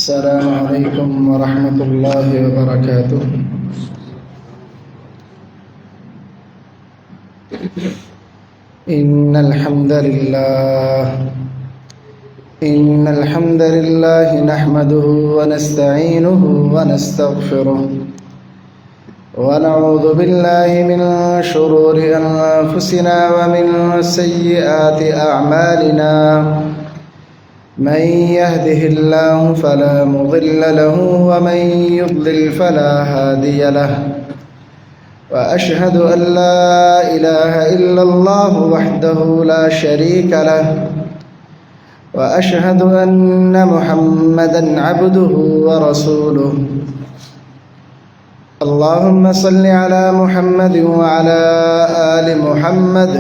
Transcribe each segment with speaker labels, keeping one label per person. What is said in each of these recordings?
Speaker 1: السلام عليكم ورحمة الله وبركاته. إن الحمد لله نحمده ونستعينه ونستغفره ونعوذ بالله من شرور أنفسنا ومن سيئات أعمالنا. من يهده الله فلا مضل له ومن يضلل فلا هادي له. وأشهد أن لا إله إلا الله وحده لا شريك له. وأشهد أن محمدًا عبده ورسوله. اللهم صل على محمد وعلى آل محمد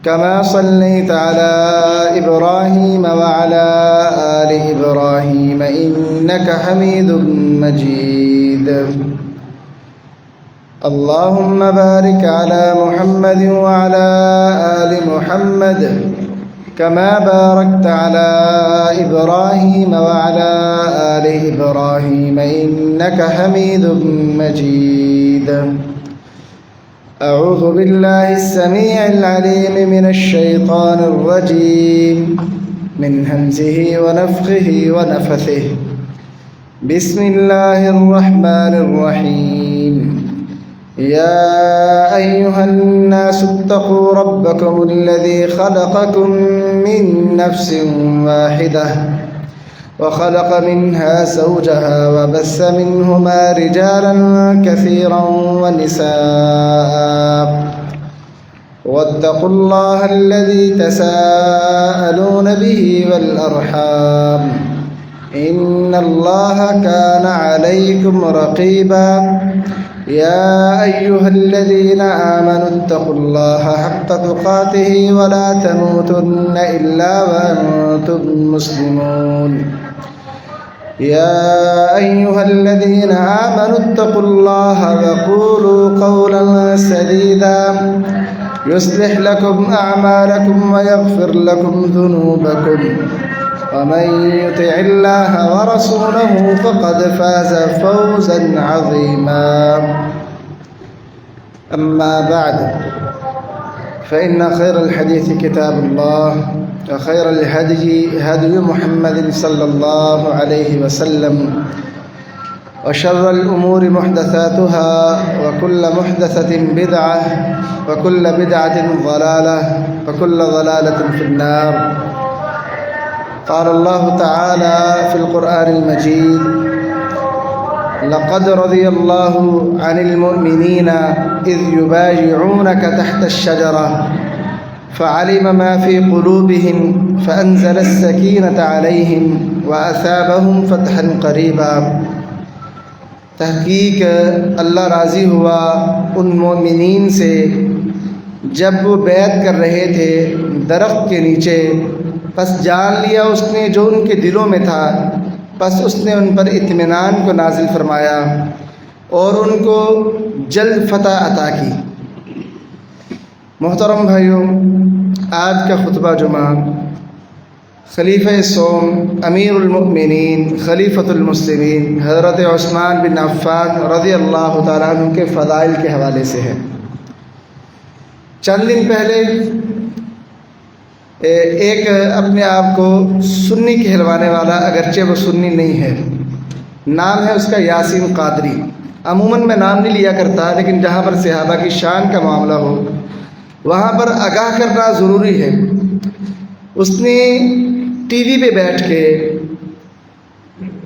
Speaker 1: كما صليت على إبراهيم وعلى آل إبراهيم إنك حميد مجيد. اللهم بارك على محمد وعلى آل محمد كما باركت على إبراهيم وعلى آل إبراهيم إنك حميد مجيد. أعوذ بالله السميع العليم من الشيطان الرجيم من همزه ونفخه ونفثه. بسم الله الرحمن الرحيم. يا أيها الناس اتقوا ربكم الذي خلقكم من نفس واحدة وخلق منها زوجها وبث منهما رجالا كثيرا ونساء. واتقوا الله الذي تساءلون به والأرحام إن الله كان عليكم رقيبا. يا أيها الذين آمنوا اتقوا الله حق تقاته ولا تموتن إلا وأنتم مسلمون. يا أيها الذين آمنوا اتقوا الله وقولوا قولا سديدا يصلح لكم أعمالكم ويغفر لكم ذنوبكم. ومن يطع الله ورسوله فقد فاز فوزا عظيما. أما بعد فإن خير الحديث كتاب الله وخير الهدي هدي محمد صلى الله عليه وسلم وشر الأمور محدثاتها وكل محدثة بدعة وكل بدعة ضلالة وكل ضلالة في النار. قال الله تعالى في القرآن المجيد: لقد رضي الله عن المؤمنين إذ يبايعونك تحت الشجرة فعلم ما في قلوبهم فأنزل السكينة عليهم وأثابهم فتحا قريبا. تحقیق اللہ راضی ہوا ان مومنین سے جب وہ بیعت کر رہے تھے درخت کے نیچے، پس جان لیا اس نے جو ان کے دلوں میں تھا، پس اس نے ان پر اطمینان کو نازل فرمایا اور ان کو جلد فتح عطا کی۔ محترم بھائیوں، آج کا خطبہ جمعہ خلیفہ سوم امیر المؤمنین خلیفۃ المسلمین حضرت عثمان بن عفان رضی اللہ تعالیٰ عنہ کے فضائل کے حوالے سے ہے۔ چند دن پہلے ایک اپنے آپ کو سنی کہلوانے والا، اگرچہ وہ سنی نہیں ہے، نام ہے اس کا یاسین قادری۔ عموماً میں نام نہیں لیا کرتا، لیکن جہاں پر صحابہ کی شان کا معاملہ ہو وہاں پر آگاہ کرنا ضروری ہے۔ اس نے ٹی وی پہ بیٹھ کے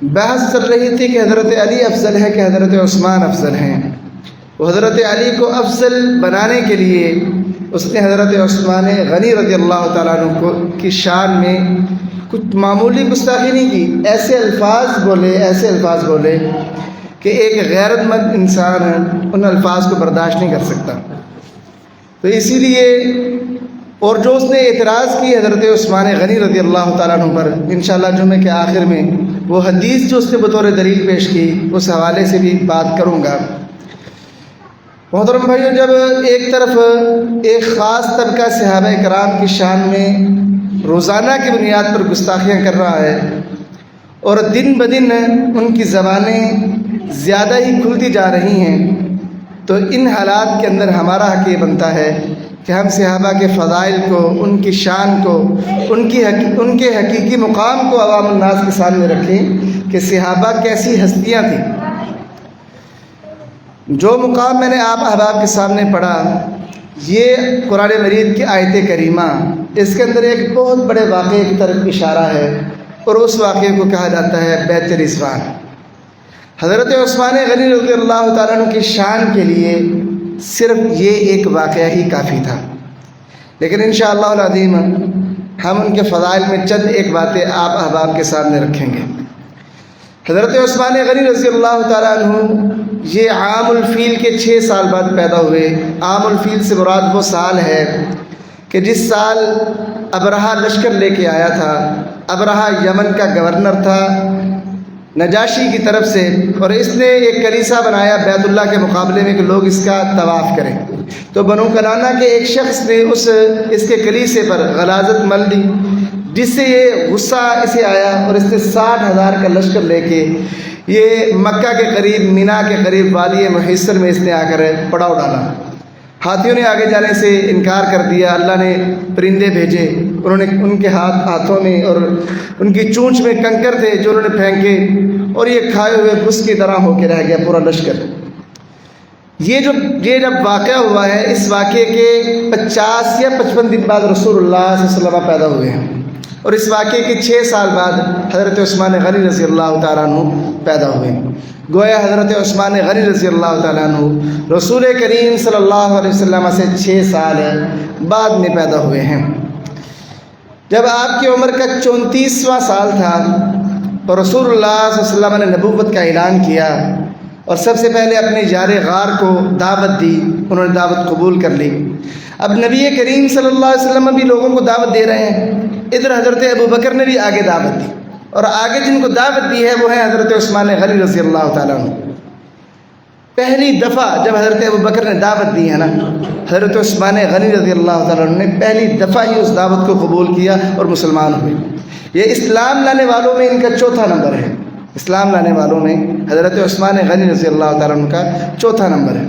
Speaker 1: بحث چل رہی تھی کہ حضرت علی افضل ہے کہ حضرت عثمان افضل ہیں۔ وہ حضرت علی کو افضل بنانے کے لیے اس نے حضرت عثمان غنی رضی اللہ تعالیٰ عنہ کی شان میں کچھ معمولی گستاخی نہیں کی، ایسے الفاظ بولے کہ ایک غیرت مند انسان ان الفاظ کو برداشت نہیں کر سکتا۔ تو اسی لیے اور جو اس نے اعتراض کی حضرت عثمان غنی رضی اللہ تعالیٰ عنہ پر، انشاءاللہ جمعے کے آخر میں وہ حدیث جو اس نے بطور دلیل پیش کی اس حوالے سے بھی بات کروں گا۔ محترم بھائیو، جب ایک طرف ایک خاص طبقہ صحابہ کرام کی شان میں روزانہ کی بنیاد پر گستاخیاں کر رہا ہے، اور دن بدن ان کی زبانیں زیادہ ہی کھلتی جا رہی ہیں، تو ان حالات کے اندر ہمارا حق یہ بنتا ہے کہ ہم صحابہ کے فضائل کو، ان کی شان کو، ان کے حقیقی مقام کو عوام الناس کے سامنے رکھیں کہ صحابہ کیسی ہستیاں تھیں۔ جو مقام میں نے آپ احباب کے سامنے پڑھا، یہ قرآن مجید کی آیت کریمہ، اس کے اندر ایک بہت بڑے واقعے کی طرف اشارہ ہے، اور اس واقعے کو کہا جاتا ہے بیعت رضوان۔ حضرت عثمان غنی رضی اللہ تعالیٰ عنہ کی شان کے لیے صرف یہ ایک واقعہ ہی کافی تھا، لیکن انشاءاللہ العظیم ہم ان کے فضائل میں چند ایک باتیں آپ احباب کے سامنے رکھیں گے۔ حضرت عثمان غنی رضی اللہ تعالیٰ عنہ یہ عام الفیل کے 6 سال بعد پیدا ہوئے۔ عام الفیل سے مراد وہ سال ہے کہ جس سال ابرہہ لشکر لے کے آیا تھا۔ ابرہہ یمن کا گورنر تھا نجاشی کی طرف سے، اور اس نے ایک کلیسا بنایا بیت اللہ کے مقابلے میں کہ لوگ اس کا طواف کریں، تو بنو کنانہ کے ایک شخص نے اس کے کلیسے پر غلاظت مل دی، جس سے یہ غصہ اسے آیا، اور اس نے 60,000 کا لشکر لے کے یہ مکہ کے قریب، مینا کے قریب وادی محصر میں اس نے آ کر پڑاؤ ڈالا۔ ہاتھیوں نے آگے جانے سے انکار کر دیا، اللہ نے پرندے بھیجے، انہوں نے ان کے ہاتھوں میں اور ان کی چونچ میں کنکر تھے جو انہوں نے پھینکے، اور یہ کھائے ہوئے گھس کی طرح ہو کے رہ گیا پورا لشکر۔ یہ جب واقعہ ہوا ہے، اس واقعے کے 50 یا 55 دن بعد رسول اللہ صلی اللہ علیہ وسلم پیدا ہوئے ہیں، اور اس واقعے کے 6 سال بعد حضرت عثمان غنی رضی اللہ تعالیٰ عنہ پیدا ہوئے۔ گویا حضرت عثمان غنی رضی اللہ تعالیٰ عنہ رسول کریم صلی اللہ علیہ وسلم سے 6 سال بعد میں پیدا ہوئے ہیں۔ جب آپ کی عمر کا 34واں سال تھا اور رسول اللہ صلی اللہ علیہ وسلم نے نبوت کا اعلان کیا، اور سب سے پہلے اپنے یار غار کو دعوت دی، انہوں نے دعوت قبول کر لی۔ اب نبی کریم صلی اللہ علیہ وسلم بھی لوگوں کو دعوت دے رہے ہیں، ادھر حضرت ابوبکر نے بھی آگے دعوت دی، اور آگے جن کو دعوت دی ہے وہ ہیں حضرت عثمان غنی رضی اللہ تعالیٰ عنہ۔ پہلی دفعہ جب حضرت ابوبکر نے دعوت دی ہے نا، حضرت عثمان غنی رضی اللہ تعالیٰ عنہ نے پہلی دفعہ ہی اس دعوت کو قبول کیا اور مسلمان ہوئے۔ یہ اسلام لانے والوں میں ان کا 4تھا نمبر ہے، اسلام لانے والوں میں حضرت عثمان غنی رضی اللہ تعالیٰ عنہ کا 4تھا نمبر ہے۔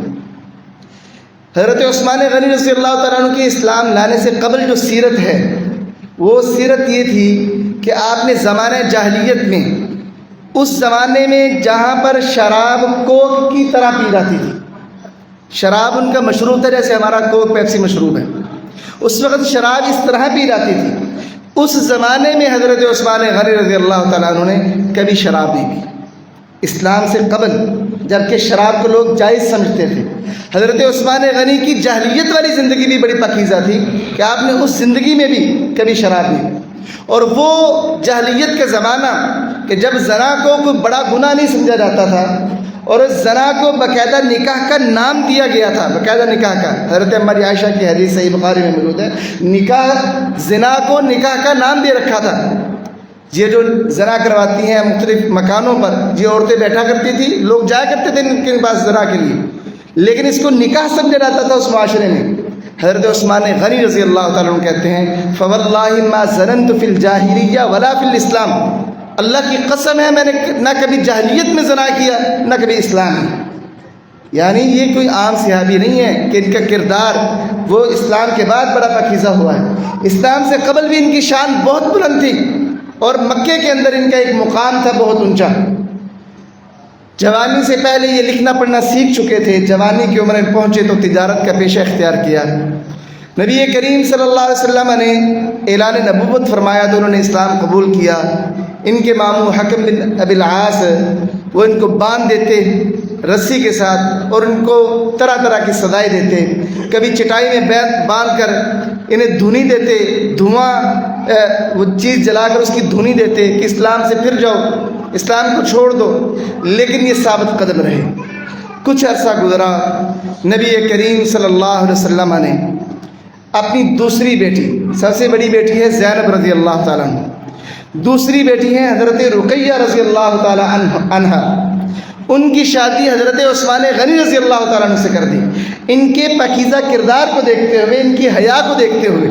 Speaker 1: حضرت عثمان غنی رضی اللہ تعالیٰ عنہ کی اسلام لانے سے قبل جو سیرت ہے، وہ سیرت یہ تھی کہ آپ نے زمانہ جاہلیت میں، اس زمانے میں جہاں پر شراب کوک کی طرح پی جاتی تھی، شراب ان کا مشروب تھا جیسے ہمارا کوک پیپسی مشروب ہے، اس وقت شراب اس طرح پی جاتی تھی۔ اس زمانے میں حضرت عثمان غنی رضی اللہ تعالیٰ عنہ نے کبھی شراب نہیں پی، اسلام سے قبل، جبکہ شراب کو لوگ جائز سمجھتے تھے۔ حضرت عثمان غنی کی جاہلیت والی زندگی بھی بڑی پاکیزہ تھی کہ آپ نے اس زندگی میں بھی کبھی شراب نہیں پی، اور وہ جاہلیت کا زمانہ کہ جب زنا کو کوئی بڑا گناہ نہیں سمجھا جاتا تھا، اور اس زنا کو باقاعدہ نکاح کا نام دیا گیا تھا، باقاعدہ نکاح کا، حضرت ہماری عائشہ کی حدیث صحیح بخاری میں موجود ہے، زنا کو نکاح کا نام دے رکھا تھا۔ یہ جو زنا کرواتی ہیں مختلف مکانوں پر، یہ عورتیں بیٹھا کرتی تھی، لوگ جایا کرتے تھے ان کے پاس زنا کے لیے، لیکن اس کو نکاح سمجھا جاتا تھا اس معاشرے میں۔ حضرت عثمان غنی رضی اللہ تعالیٰ عنہ کہتے ہیں فواللہ ما ظننت فی الجاہلیہ ولا فی الاسلام، اللہ کی قسم ہے میں نے نہ کبھی جاہلیت میں زنا کیا نہ کبھی اسلام میں۔ یعنی یہ کوئی عام صحابی نہیں ہے کہ ان کا کردار وہ اسلام کے بعد بڑا پاکیزہ ہوا ہے، اسلام سے قبل بھی ان کی شان بہت بلند تھی، اور مکے کے اندر ان کا ایک مقام تھا بہت اونچا۔ جوانی سے پہلے یہ لکھنا پڑھنا سیکھ چکے تھے، جوانی کی عمر میں پہنچے تو تجارت کا پیشہ اختیار کیا۔ نبی کریم صلی اللہ علیہ وسلم نے اعلان نبوت فرمایا تو انہوں نے اسلام قبول کیا۔ ان کے ماموں حکم بن ابی العاص وہ ان کو باندھ دیتے رسی کے ساتھ، اور ان کو طرح طرح کی سزائیں دیتے، کبھی چٹائی میں باندھ کر انہیں دھنی دیتے، دھواں وہ چیز جلا کر اس کی دھنی دیتے کہ اسلام سے پھر جاؤ، اسلام کو چھوڑ دو، لیکن یہ ثابت قدم رہے۔ کچھ عرصہ گزرا، نبی کریم صلی اللہ علیہ وسلم نے اپنی دوسری بیٹی، سب سے بڑی بیٹی ہے زینب رضی اللہ تعالیٰ عنہ، دوسری بیٹی ہے حضرت رقیہ رضی اللہ تعالیٰ عنہا، ان کی شادی حضرت عثمان غنی رضی اللہ تعالیٰ عنہ سے کر دی۔ ان کے پاکیزہ کردار کو دیکھتے ہوئے، ان کی حیا کو دیکھتے ہوئے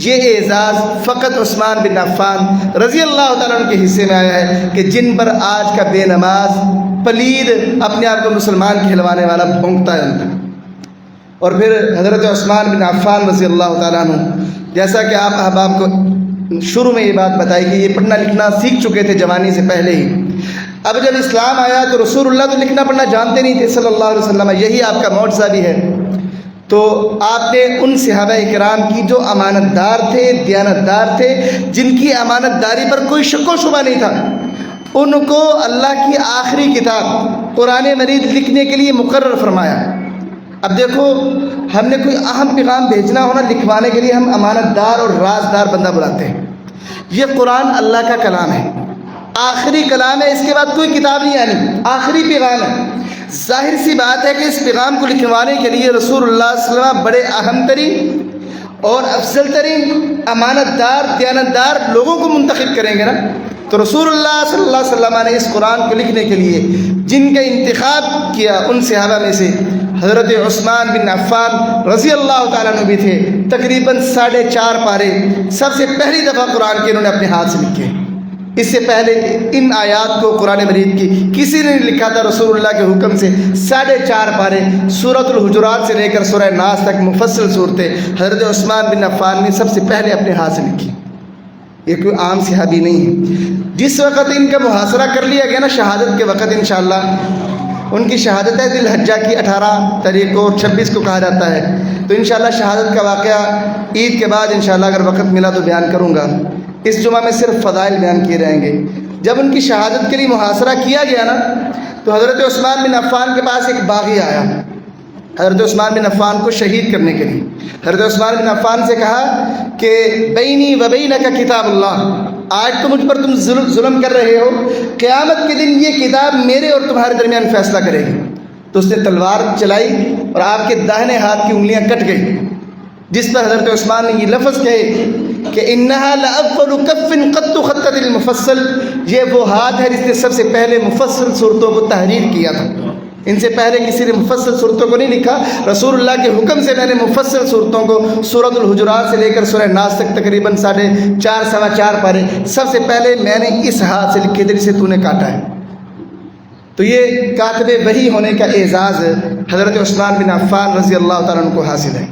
Speaker 1: یہ اعزاز فقط عثمان بن عفان رضی اللہ تعالیٰ عنہ کے حصے میں آیا ہے کہ جن پر آج کا بے نماز پلید اپنے آپ کو مسلمان کہلوانے والا بھونکتا ہے. اور پھر حضرت عثمان بن عفان رضی اللہ تعالیٰ عنہ، جیسا کہ آپ احباب کو شروع میں یہ بات بتائی کہ یہ پڑھنا لکھنا سیکھ چکے تھے جوانی سے پہلے ہی. اب جب اسلام آیا تو رسول اللہ تو لکھنا پڑھنا جانتے نہیں تھے صلی اللہ علیہ وسلم، یہی آپ کا معجزہ بھی ہے. تو آپ نے ان صحابہ کرام کی جو امانت دار تھے، دیانت دار تھے، جن کی امانت داری پر کوئی شک و شبہ نہیں تھا، ان کو اللہ کی آخری کتاب قرآن مجید لکھنے کے لیے مقرر فرمایا. اب دیکھو، ہم نے کوئی اہم پیغام بھیجنا ہونا، لکھوانے کے لیے ہم امانت دار اور رازدار بندہ بلاتے ہیں. یہ قرآن اللہ کا کلام ہے، آخری کلام ہے، اس کے بعد کوئی کتاب نہیں آنی، آخری پیغام ہے. ظاہر سی بات ہے کہ اس پیغام کو لکھوانے کے لیے رسول اللہ صلی اللہ علیہ وسلم بڑے اہم ترین اور افضل ترین امانت دار دیانت دار لوگوں کو منتخب کریں گے نا. تو رسول اللہ صلی اللہ علیہ وسلم نے اس قرآن کو لکھنے کے لیے جن کا انتخاب کیا ان صحابہ میں سے حضرت عثمان بن عفان رضی اللہ تعالیٰ عنہ بھی تھے. تقریباً 4.5 پارے سب سے پہلی دفعہ قرآن کے انہوں نے اپنے ہاتھ سے لکھے. اس سے پہلے ان آیات کو قرآن مجید کی کسی نے نہیں لکھا تھا. رسول اللہ کے حکم سے 4.5 پارے سورۃ الحجرات سے لے کر سورہ ناس تک مفصل صورتیں حضرت عثمان بن عفان نے سب سے پہلے اپنے ہاتھ سے لکھی. یہ کوئی عام صحابی نہیں ہے. جس وقت ان کا محاصرہ کر لیا گیا نا، شہادت کے وقت انشاءاللہ، ان کی شہادت ہے ذی الحجہ کی 18 تاریخ کو، 26 کو کہا جاتا ہے. تو انشاءاللہ شہادت کا واقعہ عید کے بعد انشاءاللہ اگر وقت ملا تو بیان کروں گا. اس جمعہ میں صرف فضائل بیان کیے جائیں گے. جب ان کی شہادت کے لیے محاصرہ کیا گیا نا، تو حضرت عثمان بن عفان کے پاس ایک باغی آیا حضرت عثمان بن عفان کو شہید کرنے کے لیے. حضرت عثمان بن عفان سے کہا کہ بینی و بینک کتاب اللہ، آج تو مجھ پر تم ظلم کر رہے ہو، قیامت کے دن یہ کتاب میرے اور تمہارے درمیان فیصلہ کرے گی. تو اس نے تلوار چلائی اور آپ کے داہنے ہاتھ کی انگلیاں کٹ گئی، جس پر حضرت عثمان نے یہ لفظ کہے کہ انہا لأفضل کف قد خطت المفصل، یہ وہ ہاتھ ہے جس نے سب سے پہلے مفصل صورتوں کو تحریر کیا تھا. ان سے پہلے کسی نے مفصل صورتوں کو نہیں لکھا. رسول اللہ کے حکم سے میں نے مفصل صورتوں کو سورۃ الحجرات سے لے کر سورہ ناس تک تقریباً 4.5 سوا 4 پارے سب سے پہلے میں نے اس ہاتھ سے لکھے تھے جسے تو نے کاٹا ہے. تو یہ کاتب وحی ہونے کا اعزاز حضرت عثمان بن عفان رضی اللہ تعالیٰ عنہ کو حاصل ہے.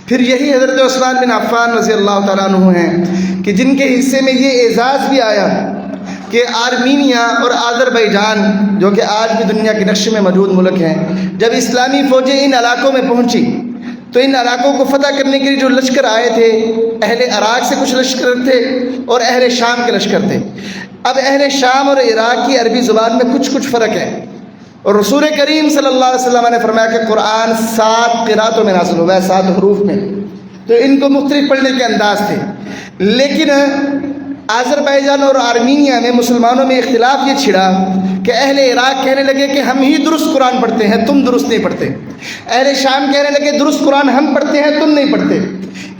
Speaker 1: پھر یہی حضرت عثمان بن عفان رضی اللہ تعالیٰ عنہ ہیں کہ جن کے حصے میں یہ اعزاز بھی آیا کہ آرمینیا اور آذربائیجان، جو کہ آج بھی دنیا کے نقشے میں موجود ملک ہیں، جب اسلامی فوجیں ان علاقوں میں پہنچی تو ان علاقوں کو فتح کرنے کے لیے جو لشکر آئے تھے، اہل عراق سے کچھ لشکر تھے اور اہل شام کے لشکر تھے. اب اہل شام اور عراق کی عربی زبان میں کچھ فرق ہے، اور رسول کریم صلی اللہ علیہ وسلم نے فرمایا کہ قرآن 7 قراتوں میں نازل ہوا ہے، 7 حروف میں. تو ان کو مختلف پڑھنے کے انداز تھے. لیکن آذربائیجان اور آرمینیا میں مسلمانوں میں اختلاف یہ چھڑا کہ اہل عراق کہنے لگے کہ ہم ہی درست قرآن پڑھتے ہیں، تم درست نہیں پڑھتے. اہل شام کہنے لگے درست قرآن ہم پڑھتے ہیں، تم نہیں پڑھتے.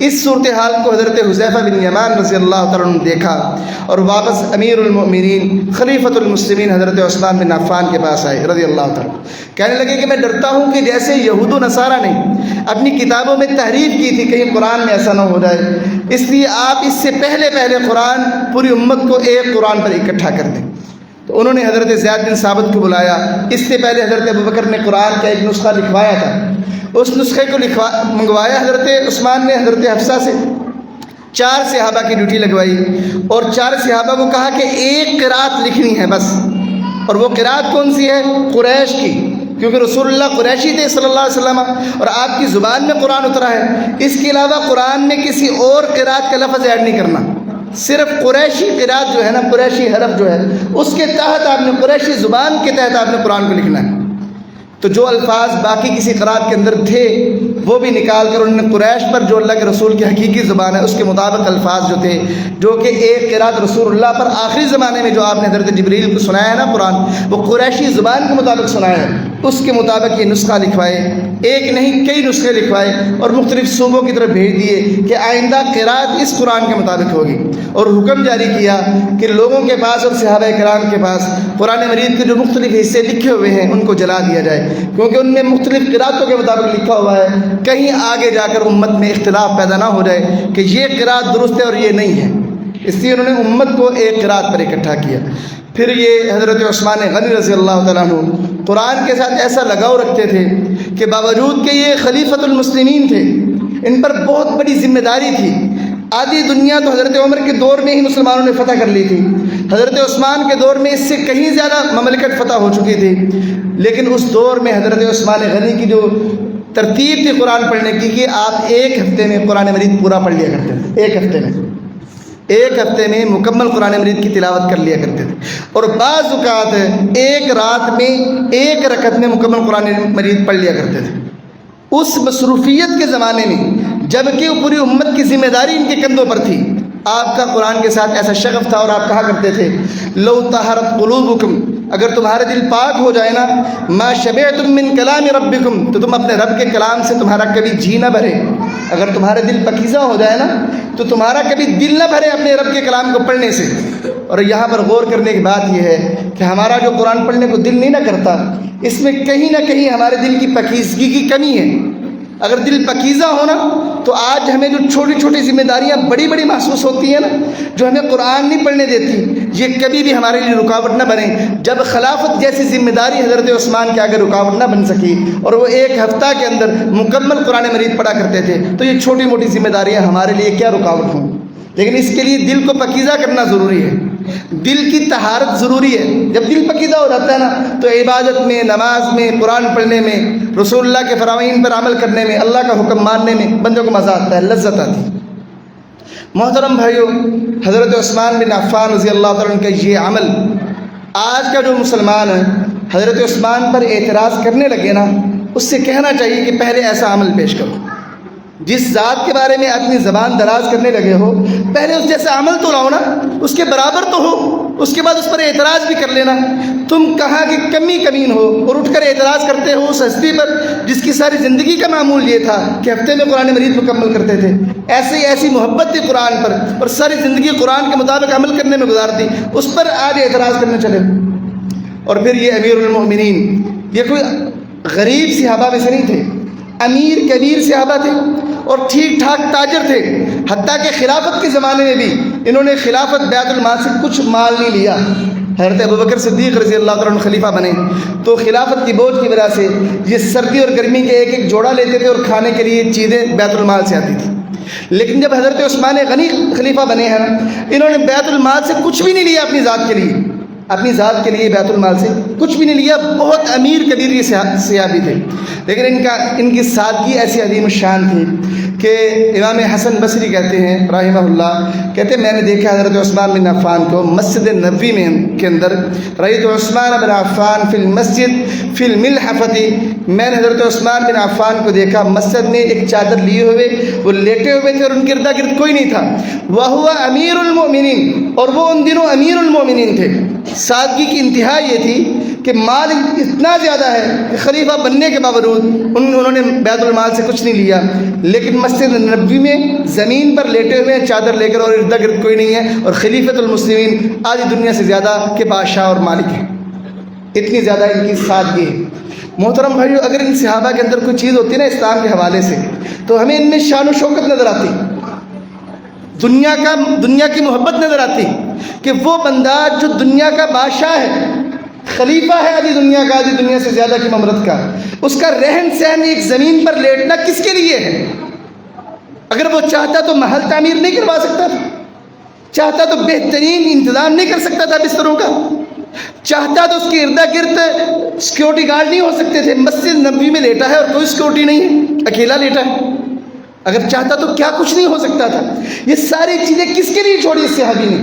Speaker 1: اس صورتحال کو حضرت حذیفہ بن یمان رضی اللہ تعالیٰ عنہ نے دیکھا اور واپس امیر المؤمنین خلیفۃ المسلمین حضرت عثمان بن عفان کے پاس آئے رضی اللہ تعالیٰ. کہنے لگے کہ میں ڈرتا ہوں کہ جیسے یہود و نصارہ نے اپنی کتابوں میں تحریف کی تھی، کہیں قرآن میں ایسا نہ ہو جائے، اس لیے آپ اس سے پہلے قرآن پوری امت کو ایک قرآن پر اکٹھا کر دیں. تو انہوں نے حضرت زید بن ثابت کو بلایا. اس سے پہلے حضرت ابوبکر نے قرآن کا ایک نسخہ لکھوایا تھا، اس نسخے کو منگوایا حضرت عثمان نے حضرت حفصہ سے. 4 صحابہ کی ڈیوٹی لگوائی اور 4 صحابہ کو کہا کہ ایک قرات لکھنی ہے بس. اور وہ قرات کون سی ہے؟ قریش کی، کیونکہ رسول اللہ قریشی تھے صلی اللہ علیہ وسلم اور آپ کی زبان میں قرآن اترا ہے. اس کے علاوہ قرآن میں کسی اور قرات کا لفظ ایڈ نہیں کرنا، صرف قریشی قرات جو ہے نا، قریشی حرف جو ہے اس کے تحت آپ نے، قریشی زبان کے تحت آپ نے قرآن کو لکھنا ہے. تو جو الفاظ باقی کسی قرات کے اندر تھے وہ بھی نکال کر انہوں نے قریش پر، جو اللہ کے رسول کی حقیقی زبان ہے، اس کے مطابق الفاظ جو تھے، جو کہ ایک قرات رسول اللہ پر آخری زمانے میں جو آپ نے حضرت جبریل کو سنایا ہے نا قرآن، وہ قریشی زبان کے مطابق سنایا ہے. اس کے مطابق یہ نسخہ لکھوائے، ایک نہیں کئی نسخے لکھوائے اور مختلف صوبوں کی طرف بھیج دیے کہ آئندہ قرأت اس قرآن کے مطابق ہوگی، اور حکم جاری کیا کہ لوگوں کے پاس اور صحابہ کرام کے پاس قرآن مجید کے جو مختلف حصے لکھے ہوئے ہیں ان کو جلا دیا جائے، کیونکہ ان میں مختلف قرأتوں کے مطابق لکھا ہوا ہے، کہیں آگے جا کر امت میں اختلاف پیدا نہ ہو جائے کہ یہ قرأت درست ہے اور یہ نہیں ہے۔ اس لیے انہوں نے امت کو ایک قرأت پر اکٹھا کیا۔ پھر یہ حضرت عثمان غنی رضی اللہ تعالیٰ عنہ قرآن کے ساتھ ایسا لگاؤ رکھتے تھے کہ باوجود کہ یہ خلیفۃ المسلمین تھے، ان پر بہت بڑی ذمہ داری تھی۔ آدھی دنیا تو حضرت عمر کے دور میں ہی مسلمانوں نے فتح کر لی تھی، حضرت عثمان کے دور میں اس سے کہیں زیادہ مملکت فتح ہو چکی تھی، لیکن اس دور میں حضرت عثمان غنی کی جو ترتیب تھی قرآن پڑھنے کی کہ آپ ایک ہفتے میں قرآن مجید پورا پڑھ لیا کرتے تھے، ایک ہفتے میں مکمل قرآن مجید کی تلاوت کر لیا کرتے تھے، اور بعض اوقات ایک رات میں ایک رکعت میں مکمل قرآن مجید پڑھ لیا کرتے تھے۔ اس مصروفیت کے زمانے میں جبکہ پوری امت کی ذمہ داری ان کے کندھوں پر تھی، آپ کا قرآن کے ساتھ ایسا شغف تھا اور آپ کہا کرتے تھے لو طہرت قلوبکم، اگر تمہارا دل پاک ہو جائے نا، ما شبعتم من کلام ربکم، تو تم اپنے رب کے کلام سے تمہارا کبھی جی نہ بھرے۔ اگر تمہارا دل پاکیزہ ہو جائے نا تو تمہارا کبھی دل نہ بھرے اپنے رب کے کلام کو پڑھنے سے۔ اور یہاں پر غور کرنے کی بات یہ ہے کہ ہمارا جو قرآن پڑھنے کو دل نہیں نہ کرتا، اس میں کہیں نہ کہیں ہمارے دل کی پاکیزگی کی کمی ہے۔ اگر دل پاکیزہ ہونا تو آج ہمیں جو چھوٹی چھوٹی ذمہ داریاں بڑی بڑی محسوس ہوتی ہیں نا، جو ہمیں قرآن نہیں پڑھنے دیتی، یہ کبھی بھی ہمارے لیے رکاوٹ نہ بنے۔ جب خلافت جیسی ذمہ داری حضرت عثمان کے آگے رکاوٹ نہ بن سکی اور وہ ایک ہفتہ کے اندر مکمل قرآن مجید پڑھا کرتے تھے، تو یہ چھوٹی موٹی ذمہ داریاں ہمارے لیے کیا رکاوٹ ہوں؟ لیکن اس کے لیے دل کو پاکیزہ کرنا ضروری ہے، دل کی طہارت ضروری ہے۔ جب دل پاکیزہ ہو جاتا ہے نا تو عبادت میں، نماز میں، قرآن پڑھنے میں، رسول اللہ کے فرامین پر عمل کرنے میں، اللہ کا حکم ماننے میں بندوں کو مزہ آتا ہے، لذت آتی ہے۔ محترم بھائیو، حضرت عثمان بن عفان رضی اللہ تعالیٰ عنہ کا یہ عمل، آج کا جو مسلمان ہے حضرت عثمان پر اعتراض کرنے لگے نا، اس سے کہنا چاہیے کہ پہلے ایسا عمل پیش کرو۔ جس ذات کے بارے میں اپنی زبان دراز کرنے لگے ہو، پہلے اس جیسا عمل تو لاؤ نا، اس کے برابر تو ہو، اس کے بعد اس پر اعتراض بھی کر لینا۔ تم کہاں کہ کمی کمین ہو اور اٹھ کر اعتراض کرتے ہو اس ہستی پر جس کی ساری زندگی کا معمول یہ تھا کہ ہفتے میں قرآن مجید مکمل کرتے تھے، ایسی محبت تھی قرآن پر اور ساری زندگی قرآن کے مطابق عمل کرنے میں گزار دی، اس پر آج اعتراض کرنے چلے۔ اور پھر یہ امیر المؤمنین، یہ کوئی غریب صحابہ میں سے نہیں تھے، امیر کبیر صحابہ تھے اور ٹھیک ٹھاک تاجر تھے، حتیٰ کہ خلافت کے زمانے میں بھی انہوں نے خلافت بیت المال سے کچھ مال نہیں لیا۔ حضرت ابوبکر صدیق رضی اللہ تعالیٰ عنہ خلیفہ بنے تو خلافت کی بوجھ کی وجہ سے یہ سردی اور گرمی کے ایک ایک جوڑا لیتے تھے اور کھانے کے لیے چیزیں بیت المال سے آتی تھی۔ لیکن جب حضرت عثمان غنی خلیفہ بنے ہیں انہوں نے بیت المال سے کچھ بھی نہیں لیا اپنی ذات کے لیے، اپنی ذات کے لیے بیت المال سے کچھ بھی نہیں لیا۔ بہت امیر کبیر یہ صحابی تھے، لیکن ان کی سادگی ایسی عظیم الشان تھی کہ امام حسن بصری کہتے ہیں رحمہ اللہ، کہتے ہیں میں نے دیکھا حضرت عثمان بن عفان کو مسجد نبوی میں کے اندر، رأیت عثمان بن عفان فی المسجد فی الملحفۃ، میں نے حضرت عثمان بن عفان کو دیکھا مسجد میں ایک چادر لیے ہوئے، وہ لیٹے ہوئے تھے اور ان کے ارد گرد کوئی نہیں تھا، وہو امیر المؤمنین، اور وہ ان دنوں امیر المؤمنین تھے۔ سادگی کی انتہا یہ تھی کہ مال اتنا زیادہ ہے کہ خلیفہ بننے کے باوجود انہوں نے بیت المال سے کچھ نہیں لیا، لیکن مسجد نبوی میں زمین پر لیٹے ہوئے ہیں چادر لے کر اور ارد گرد کوئی نہیں ہے، اور خلیفۃ المسلمین آدھی دنیا سے زیادہ کے بادشاہ اور مالک ہیں، اتنی زیادہ ان کی سادگی ہے۔ محترم بھائیو، اگر ان صحابہ کے اندر کوئی چیز ہوتی ہے نا اسلام کے حوالے سے تو ہمیں ان میں شان و شوکت نظر آتی، دنیا کی محبت نظر آتی کہ وہ بندہ جو دنیا کا بادشاہ ہے، خلیفہ ہے آدھی دنیا کا، آدھی دنیا سے زیادہ کی مملکت کا، اس کا رہن سہن ایک زمین پر لیٹنا کس کے لیے ہے؟ اگر وہ چاہتا تو محل تعمیر نہیں کروا سکتا تھا، چاہتا تو بہترین انتظام نہیں کر سکتا تھا بستروں کا، چاہتا تو اس کے ارد گرد سیکیورٹی گارڈ نہیں ہو سکتے تھے۔ مسجد نبوی میں لیٹا ہے اور کوئی سیکیورٹی نہیں ہے، اکیلا لیٹا ہے، اگر چاہتا تو کیا کچھ نہیں ہو سکتا تھا۔ یہ ساری چیزیں کس کے لیے چھوڑی اس صحابی نے؟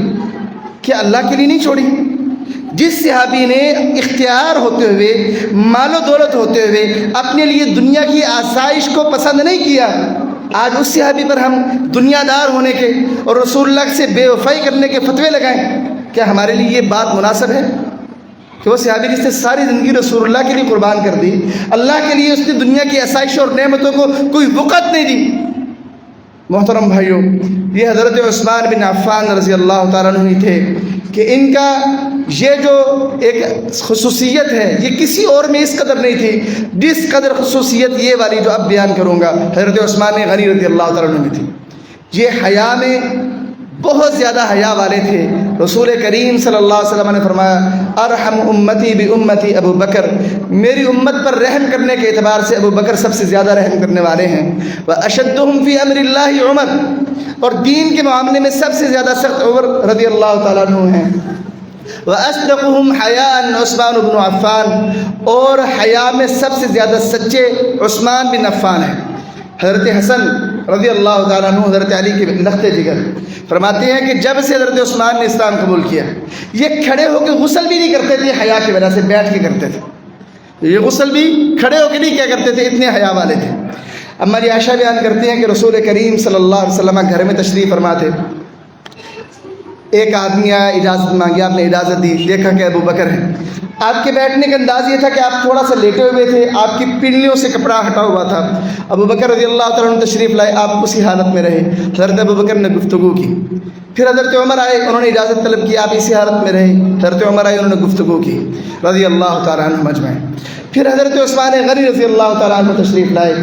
Speaker 1: کیا اللہ کے لیے نہیں چھوڑی؟ جس صحابی نے اختیار ہوتے ہوئے، مال و دولت ہوتے ہوئے اپنے لیے دنیا کی آسائش کو پسند نہیں کیا، آج اس صحابی پر ہم دنیا دار ہونے کے اور رسول اللہ سے بے وفائی کرنے کے فتوے لگائیں، کیا ہمارے لیے یہ بات مناسب ہے؟ کہ وہ صحابی جس نے ساری زندگی رسول اللہ کے لیے قربان کر دی، اللہ کے لیے اس نے دنیا کی آسائش اور نعمتوں کو کوئی وقت نہیں دی۔ محترم بھائیوں، یہ حضرت عثمان بن عفان رضی اللہ تعالیٰ عنہ ہی تھے کہ ان کا یہ جو ایک خصوصیت ہے یہ کسی اور میں اس قدر نہیں تھی جس قدر خصوصیت یہ والی جو اب بیان کروں گا حضرت عثمان غنی رضی اللہ تعالیٰ عنہ میں تھی۔ یہ حیا میں بہت زیادہ حیا والے تھے۔ رسول کریم صلی اللہ علیہ وسلم نے فرمایا ارحم امتی بامتی ابو بکر، میری امت پر رحم کرنے کے اعتبار سے ابو بکر سب سے زیادہ رحم کرنے والے ہیں۔ واشدہم فی امر اللہ عمر، اور دین کے معاملے میں سب سے زیادہ سخت عمر رضی اللہ تعالیٰ عنہ ہیں۔ وَأَصْدَقُهُمْ حَيَاءً عثمان بن عفان، اور حیا میں سب سے زیادہ سچے عثمان بن عفان ہیں۔ حضرت حسن رضی اللہ تعالیٰ عنہ حضرت علی کے لخت جگر فرماتے ہیں کہ جب سے حضرت عثمان نے اسلام قبول کیا یہ کھڑے ہو کے غسل بھی نہیں کرتے تھے، حیا کی وجہ سے بیٹھ کے کرتے تھے۔ یہ غسل بھی کھڑے ہو کے نہیں کیا کرتے تھے، اتنے حیا والے تھے۔ اما عائشہ بیان کرتی ہیں کہ رسول کریم صلی اللہ علیہ وسلم گھر میں تشریف فرما تھے، ایک آدمی آیا، اجازت مانگی، آپ نے اجازت دی، دیکھا کہ ابو بکر ہے۔ آپ کے بیٹھنے کا انداز یہ تھا کہ آپ تھوڑا سا لیٹے ہوئے تھے، آپ کی پنڈلیوں سے کپڑا ہٹا ہوا تھا۔ ابو بکر رضی اللہ تعالیٰ عنہ تشریف لائے، آپ اسی حالت میں رہے۔ حضرت ابو بکر نے گفتگو کی، پھر حضرت عمر آئے، انہوں نے اجازت طلب کی، آپ اسی حالت میں رہے۔ حضرت عمر آئے، انہوں نے گفتگو کی رضی اللہ تعالیٰ عنہ مجمعین۔ پھر حضرت عثمان غنی رضی اللہ تعالیٰ عنہ تشریف لائے۔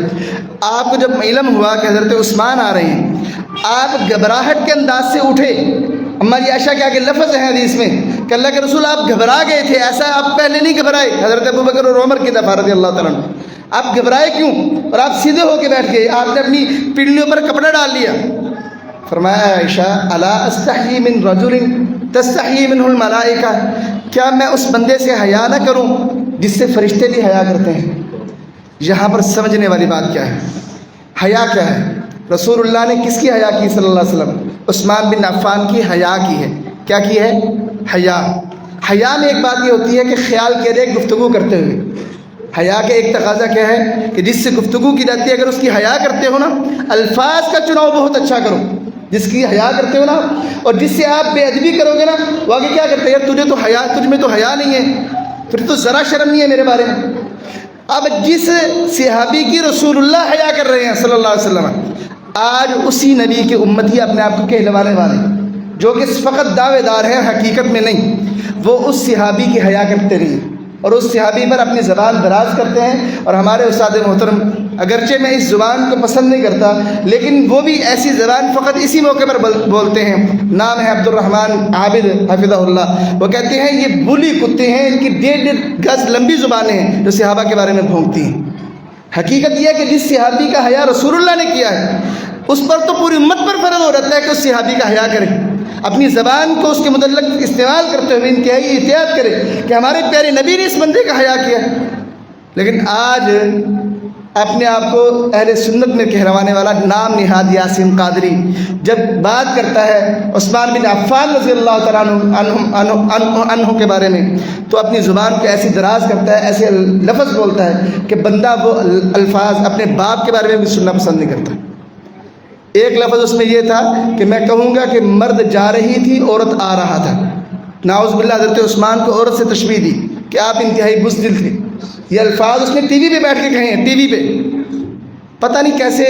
Speaker 1: آپ کو جب علم ہوا کہ حضرت عثمان آ رہے ہیں، آپ گھبراہٹ کے انداز سے اٹھے۔ اما عائشہ کے آگے لفظ ہے حدیث میں کہ اللہ کے رسول آپ گھبرا گئے تھے، ایسا آپ پہلے نہیں گھبرائے۔ حضرت ابو بکر اور عمر کی دفعہ رضی اللہ تعالیٰ عنہ، آپ گھبرائے کیوں؟ اور آپ سیدھے ہو کے بیٹھ گئے، آپ نے اپنی پنڈلیوں پر کپڑا ڈال لیا۔ فرمایا عائشہ الا استحیی من رجل تستحیی منہ الملائکہ، کیا میں اس بندے سے حیا نہ کروں جس سے فرشتے بھی حیا کرتے ہیں؟ یہاں پر سمجھنے والی بات کیا ہے، حیا کیا ہے؟ رسول اللہ نے کس کی حیا کی صلی اللہ علیہ وسلم؟ عثمان بن عفان کی حیا کی ہے۔ کیا کی ہے؟ حیا۔ حیا میں ایک بات یہ ہوتی ہے کہ خیال کے لیے گفتگو کرتے ہوئے، حیا کا ایک تقاضا کیا ہے کہ جس سے گفتگو کی جاتی ہے اگر اس کی حیا کرتے ہو نا، الفاظ کا چناؤ بہت اچھا کرو۔ جس کی حیا کرتے ہو نا، اور جس سے آپ بے ادبی کرو گے نا، وہ آگے کیا کرتے ہیں، یار تجھے تو حیا، تجھ میں تو حیا نہیں ہے، تجھے تو ذرا شرم نہیں ہے میرے بارے میں۔ اب جس صحابی کی رسول اللہ حیا کر رہے ہیں صلی اللہ علیہ وسلم، آج اسی نبی کے امتی اپنے آپ کو کہلوانے والے جو کہ فقط دعوے دار ہیں، حقیقت میں نہیں، وہ اس صحابی کی حیا کرتے رہے اور اس صحابی پر اپنی زبان دراز کرتے ہیں۔ اور ہمارے استاد محترم، اگرچہ میں اس زبان کو پسند نہیں کرتا، لیکن وہ بھی ایسی زبان فقط اسی موقع پر بولتے ہیں۔ نام ہے عبد الرحمن عابد حفظہ اللہ، وہ کہتے ہیں یہ بلی کتے ہیں، ان کی 1.5 گز لمبی زبانیں ہیں جو صحابہ کے بارے میں بھونکتی ہیں۔ حقیقت یہ ہے کہ جس صحابی کا حیا رسول اللہ نے کیا ہے، اس پر تو پوری امت پر فرض ہو رہتا ہے کہ اس صحابی کا حیا کرے، اپنی زبان کو اس کے متعلق استعمال کرتے ہوئے انتہائی احتیاط کرے کہ ہمارے پیارے نبی نے اس بندے کا حیا کیا۔ لیکن آج اپنے آپ کو اہل سنت میں کہلوانے والا نام نہاد یاسین قادری جب بات کرتا ہے عثمان بن عفان رضی اللہ تعالیٰ عنہ کے بارے میں، تو اپنی زبان کو ایسی دراز کرتا ہے، ایسے لفظ بولتا ہے کہ بندہ وہ الفاظ اپنے باپ کے بارے میں بھی سننا پسند نہیں کرتا۔ ایک لفظ اس میں یہ تھا کہ میں کہوں گا کہ مرد جا رہی تھی، عورت آ رہا تھا۔ نعوذ باللہ حضرت عثمان کو عورت سے تشبیہ دی کہ آپ انتہائی بزدل تھے۔ یہ الفاظ اس نے ٹی وی پہ بیٹھ کے کہے ہیں، ٹی وی پہ۔ پتہ نہیں کیسے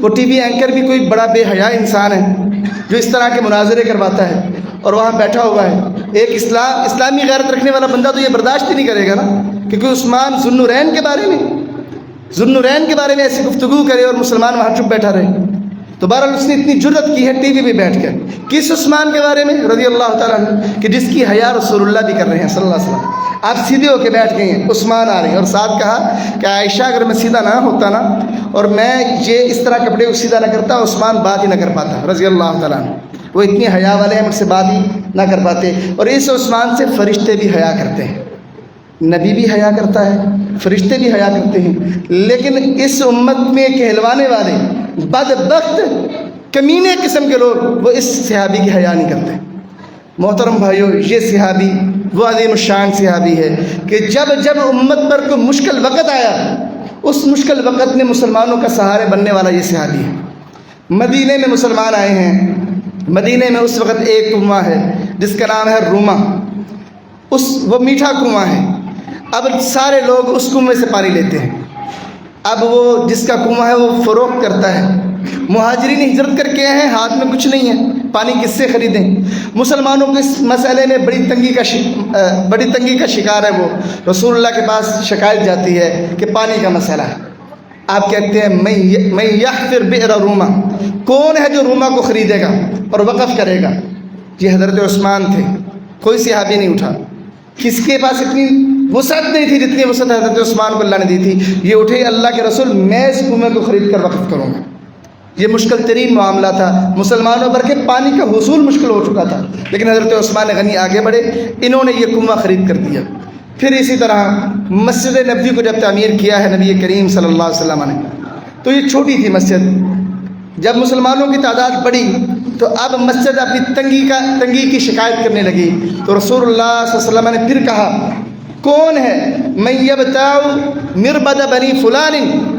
Speaker 1: وہ ٹی وی اینکر بھی کوئی بڑا بے حیا انسان ہے جو اس طرح کے مناظرے کرواتا ہے اور وہاں بیٹھا ہوا ہے۔ ایک اسلامی غیرت رکھنے والا بندہ تو یہ برداشت ہی نہیں کرے گا نا کہ کوئی عثمان ذو النورین کے بارے میں ایسی گفتگو کرے اور مسلمان وہاں چپ بیٹھا رہے۔ تو بہرحال اس نے اتنی جرت کی ہے ٹی وی پہ بیٹھ کر، کس عثمان کے بارے میں رضی اللہ تعالیٰ عنہ، کہ جس کی حیا رسول اللہ بھی کر رہے ہیں صلی اللہ علیہ وسلم۔ آپ سیدھے ہو کے بیٹھ گئے ہیں، عثمان آ رہے ہیں، اور ساتھ کہا کہ عائشہ اگر میں سیدھا نہ ہوتا نا اور میں یہ اس طرح کپڑے کو سیدھا نہ کرتا، عثمان بات ہی نہ کر پاتا رضی اللہ تعالیٰ عنہ۔ وہ اتنی حیا والے ہیں، مجھ سے بات ہی نہ کر پاتے۔ اور اس عثمان سے فرشتے بھی حیا کرتے ہیں، نبی بھی حیا کرتا ہے، فرشتے بھی حیا کرتے ہیں، لیکن اس امت میں کہلوانے والے بدبخت کمینے قسم کے لوگ وہ اس صحابی کی حیا نہیں کرتے۔ محترم بھائیو، یہ صحابی وہ عظیم الشان صحابی ہے کہ جب امت پر کوئی مشکل وقت آیا، اس مشکل وقت میں مسلمانوں کا سہارے بننے والا یہ صحابی ہے۔ مدینے میں مسلمان آئے ہیں، مدینے میں اس وقت ایک قوم ہے جس کا نام ہے روما۔ وہ میٹھا کنواں ہے، اب سارے لوگ اس کنویں سے پانی لیتے ہیں۔ اب وہ جس کا کنواں ہے وہ فروخت کرتا ہے، مہاجرین ہجرت کر کے آئے ہیں، ہاتھ میں کچھ نہیں ہے، پانی کس سے خریدیں؟ مسلمانوں کو اس مسئلے میں بڑی تنگی کا شکار ہے، وہ رسول اللہ کے پاس شکایت جاتی ہے کہ پانی کا مسئلہ ہے۔ آپ کہتے ہیں میں یحفر بئر روما، کون ہے جو روما کو خریدے گا اور وقف کرے گا؟ یہ حضرت عثمان تھے، کوئی صحابی نہیں اٹھا۔ کس کے پاس اتنی وسعت نہیں تھی جتنی وسعت حضرت عثمان کو اللہ نے دی تھی؟ یہ اٹھے، اللہ کے رسول میں اس کنویں کو خرید کر وقف کروں گا۔ یہ مشکل ترین معاملہ تھا مسلمانوں پر کہ پانی کا حصول مشکل ہو چکا تھا، لیکن حضرت عثمان غنی آگے بڑھے، انہوں نے یہ کنواں خرید کر دیا۔ پھر اسی طرح مسجد نبوی کو جب تعمیر کیا ہے نبی کریم صلی اللہ علیہ وسلم نے، تو یہ چھوٹی تھی مسجد، جب مسلمانوں کی تعداد بڑھی تو اب مسجد اپنی تنگی کی شکایت کرنے لگی، تو رسول اللہ صلی اللہ علیہ وسلم نے پھر کہا کون ہے من یبتاع مربد بنی فلان،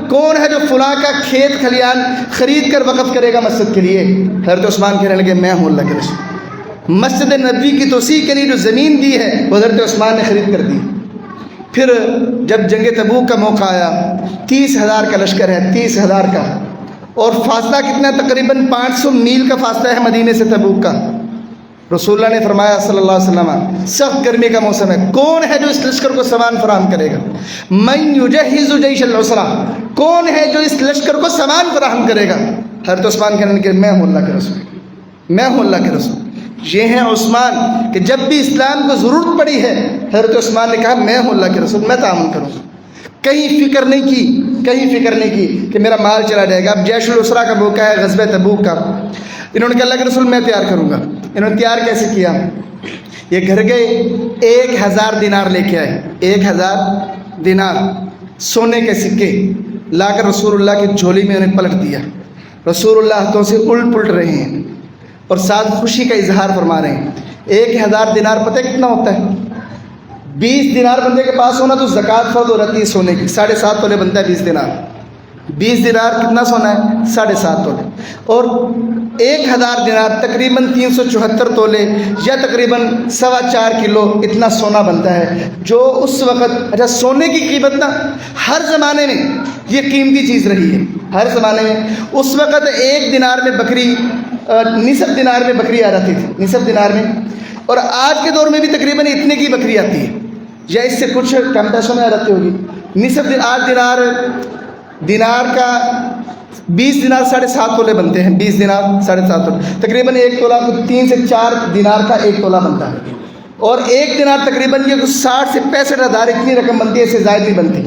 Speaker 1: کون ہے جو فلاں کا کھیت کھلیان خرید کر وقف کرے گا مسجد کے لیے؟ حضرت عثمان کہنے لگے میں ہوں اللہ کے رسول۔ مسجد نبوی کی توسیع کے لیے جو زمین دی ہے وہ حضرت عثمان نے خرید کر دی۔ پھر جب جنگ تبوک کا موقع آیا، 30,000 کا لشکر ہے، 30,000 کا، اور فاصلہ کتنا؟ تقریباً 500 میل کا فاصلہ ہے مدینے سے تبوک کا۔ رسول اللہ نے فرمایا صلی اللہ علیہ وسلم سخت گرمی کا موسم ہے، کون ہے جو اس لشکر کو سامان فراہم کرے گا؟ من یجہز جیش العسرہ، کون ہے جو اس لشکر کو سامان فراہم کرے گا؟ حضرت عثمان کہنے لگے میں ہوں اللہ کے رسول، میں ہوں اللہ کے رسول۔ یہ ہیں عثمان کہ جب بھی اسلام کو ضرورت پڑی ہے حضرت عثمان نے کہا میں ہوں اللہ کے رسول، میں تعاون کروں گا۔ کہیں فکر نہیں کی کہ میرا مال چلا جائے گا۔ اب جیش العسرہ کا موقع ہے، غزوہ تبوک کا، انہوں نے کہا اللہ کے رسول میں تیار کروں گا۔ انہوں نے تیار کیسے کیا؟ یہ گھر گئے، 1000 دینار لے کے آئے، 1000 دینار سونے کے سکے لا کر رسول اللہ کی جھولی میں انہیں پلٹ دیا۔ رسول اللہ ہاتھوں سے الٹ پلٹ رہے ہیں اور ساتھ خوشی کا اظہار فرما رہے ہیں۔ 1000 دینار پتہ کتنا ہوتا ہے؟ 20 دینار بندے کے پاس ہونا تو زکوٰۃ فرض ہو رہتی ہے سونے کی، 7.5 تولے بنتا ہے 20 دینار۔ 20 دینار کتنا سونا ہے؟ 7.5 تولے، اور 1000 دینار تقریباً 374 تولے یا تقریباً 4.25 کلو اتنا سونا بنتا ہے، جو اس وقت اچھا سونے کی قیمت نا ہر زمانے میں یہ قیمتی چیز رہی ہے، ہر زمانے میں۔ اس وقت 1 دینار میں بکری، نصف دینار میں بکری آ جاتی تھی، نصف دینار میں، اور آج کے دور میں بھی تقریباً اتنے کی بکری آتی ہے یا اس سے کچھ کم پیسوں میں آ جاتی ہوگی۔ نصف 8 دینار کا 20 دینار 7.5 تولے بنتے ہیں، 20 دینار 7.5 تولے، تقریباً 1 تولہ 3 سے 4 دینار کا 1 تولہ بنتا ہے، اور 1 دینار تقریباً یہ 60 سے 65 ہزار اتنی رقم بنتی ہے، اس سے زائد نہیں بنتی۔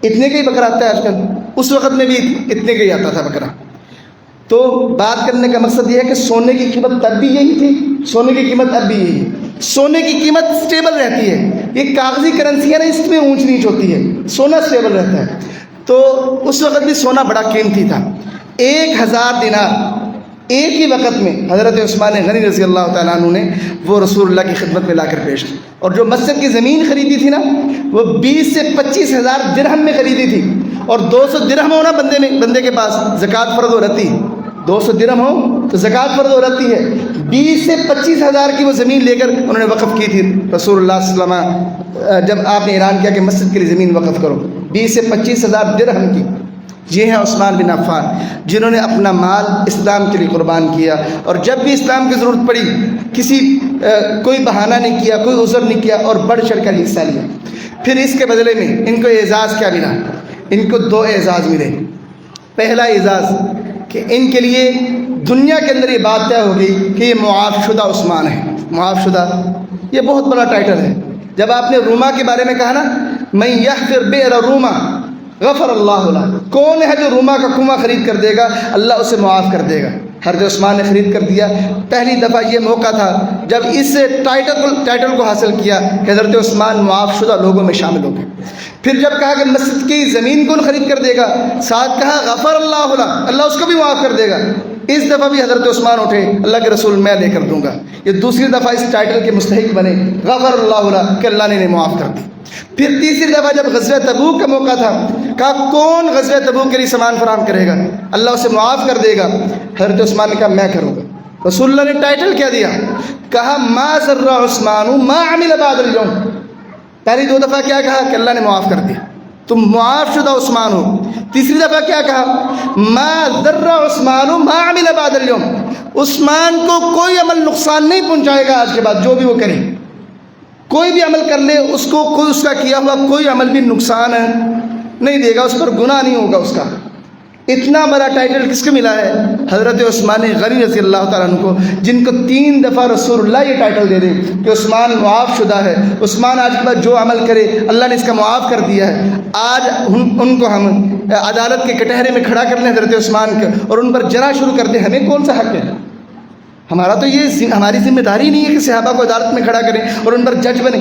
Speaker 1: اتنے کا ہی بکرا آتا ہے آج کل، اس وقت میں بھی اتنے کا ہی آتا تھا بکرا۔ تو بات کرنے کا مقصد یہ ہے کہ سونے کی قیمت تب بھی یہی تھی، سونے کی قیمت اب بھی یہی ہے۔ سونے کی قیمت سٹیبل رہتی ہے، یہ کاغذی کرنسی ہے نا، اس میں اونچ نیچ ہوتی ہے، سونا سٹیبل رہتا ہے۔ تو اس وقت بھی سونا بڑا قیمتی تھا۔ 1000 دینار ایک ہی وقت میں حضرت عثمان غنی رضی اللہ تعالیٰ عنہ نے وہ رسول اللہ کی خدمت میں لا کر پیش کی، اور جو مسجد کی زمین خریدی تھی نا وہ 20 سے 25 ہزار درہم میں خریدی تھی، اور 200 درہم ہونا بندے کے پاس زکوٰۃ فرض ہو رہتی، 200 درہم ہو تو زکوٰۃ فرض ہو رہتی ہے۔ 20 سے 25 ہزار کی وہ زمین لے کر انہوں نے وقف کی تھی رسول اللہ صلی اللہ علیہ وسلم، جب آپ نے اعلان کیا کہ مسجد کے لیے زمین وقف کرو، 20 سے 25 ہزار درہم کی۔ یہ ہیں عثمان بن عفان جنہوں نے اپنا مال اسلام کے لیے قربان کیا، اور جب بھی اسلام کی ضرورت پڑی کوئی بہانہ نہیں کیا، کوئی عذر نہیں کیا، اور بڑھ چڑھ کر حصہ لیا۔ پھر اس کے بدلے میں ان کو اعزاز کیا ملا؟ ان کو 2 اعزاز ملے۔ پہلا اعزاز کہ ان کے لیے دنیا کے اندر یہ بات طے ہو گئی کہ یہ معاف شدہ عثمان ہے۔ معاف شدہ یہ بہت بڑا ٹائٹل ہے۔ جب آپ نے روما کے بارے میں کہا نا من یحفر بئر روما غفر اللہ له، کون ہے جو روما کا کنواں خرید کر دے گا اللہ اسے معاف کر دے گا۔ حضرت عثمان نے خرید کر دیا۔ پہلی دفعہ یہ موقع تھا جب اس ٹائٹل کو حاصل کیا کہ حضرت عثمان معاف شدہ لوگوں میں شامل ہو گئے۔ پھر جب کہا کہ مسجد کی زمین کون خرید کر دے گا، ساتھ کہا غفر اللہ له، اللہ اس کو بھی معاف کر دے گا۔ اس دفعہ بھی حضرت عثمان اٹھے، اللہ کے رسول میں لے کر دوں گا۔ یہ دوسری دفعہ اس ٹائٹل کے مستحق بنے، غفر اللہ له، کہ اللہ نے انہیں معاف کر دی۔ پھر تیسری دفعہ جب غزوہ تبوک کا موقع تھا، کہا کون غزوہ تبوک کے لیے سامان فراہم کرے گا، اللہ اسے معاف کر دے گا۔ حضرت عثمان نے کہا میں کروں گا۔ رسول اللہ نے ٹائٹل کیا دیا؟ کہا ما ذر عثمان ما عمل بعد اليوم. پہلی 2 دفعہ کیا کہا کہ اللہ نے معاف کر دیا، تم معاف شدہ عثمان ہو. تیسری دفعہ کیا کہا ما ذر عثمان ما عمل بعد اليوم، عثمان کو کوئی عمل نقصان نہیں پہنچائے گا آج کے بعد، جو بھی وہ کرے، کوئی بھی عمل کر لے اس کو کوئی اس کا کیا ہوا کوئی عمل بھی نقصان نہیں دے گا، اس پر گناہ نہیں ہوگا اس کا. اتنا بڑا ٹائٹل کس کو ملا ہے؟ حضرت عثمان غنی رضی اللہ تعالیٰ عنہ کو، جن کو 3 دفعہ رسول اللہ یہ ٹائٹل دے دیں کہ عثمان معاف شدہ ہے، عثمان آج کے بعد جو عمل کرے اللہ نے اس کا معاف کر دیا ہے. آج ان کو ہم عدالت کے کٹہرے میں کھڑا کر لیں حضرت عثمان کے اور ان پر جرا شروع کر دیں، ہمیں کون سا حق ہے؟ ہمارا تو یہ ہماری ذمہ داری نہیں ہے کہ صحابہ کو عدالت میں کھڑا کریں اور ان پر جج بنیں.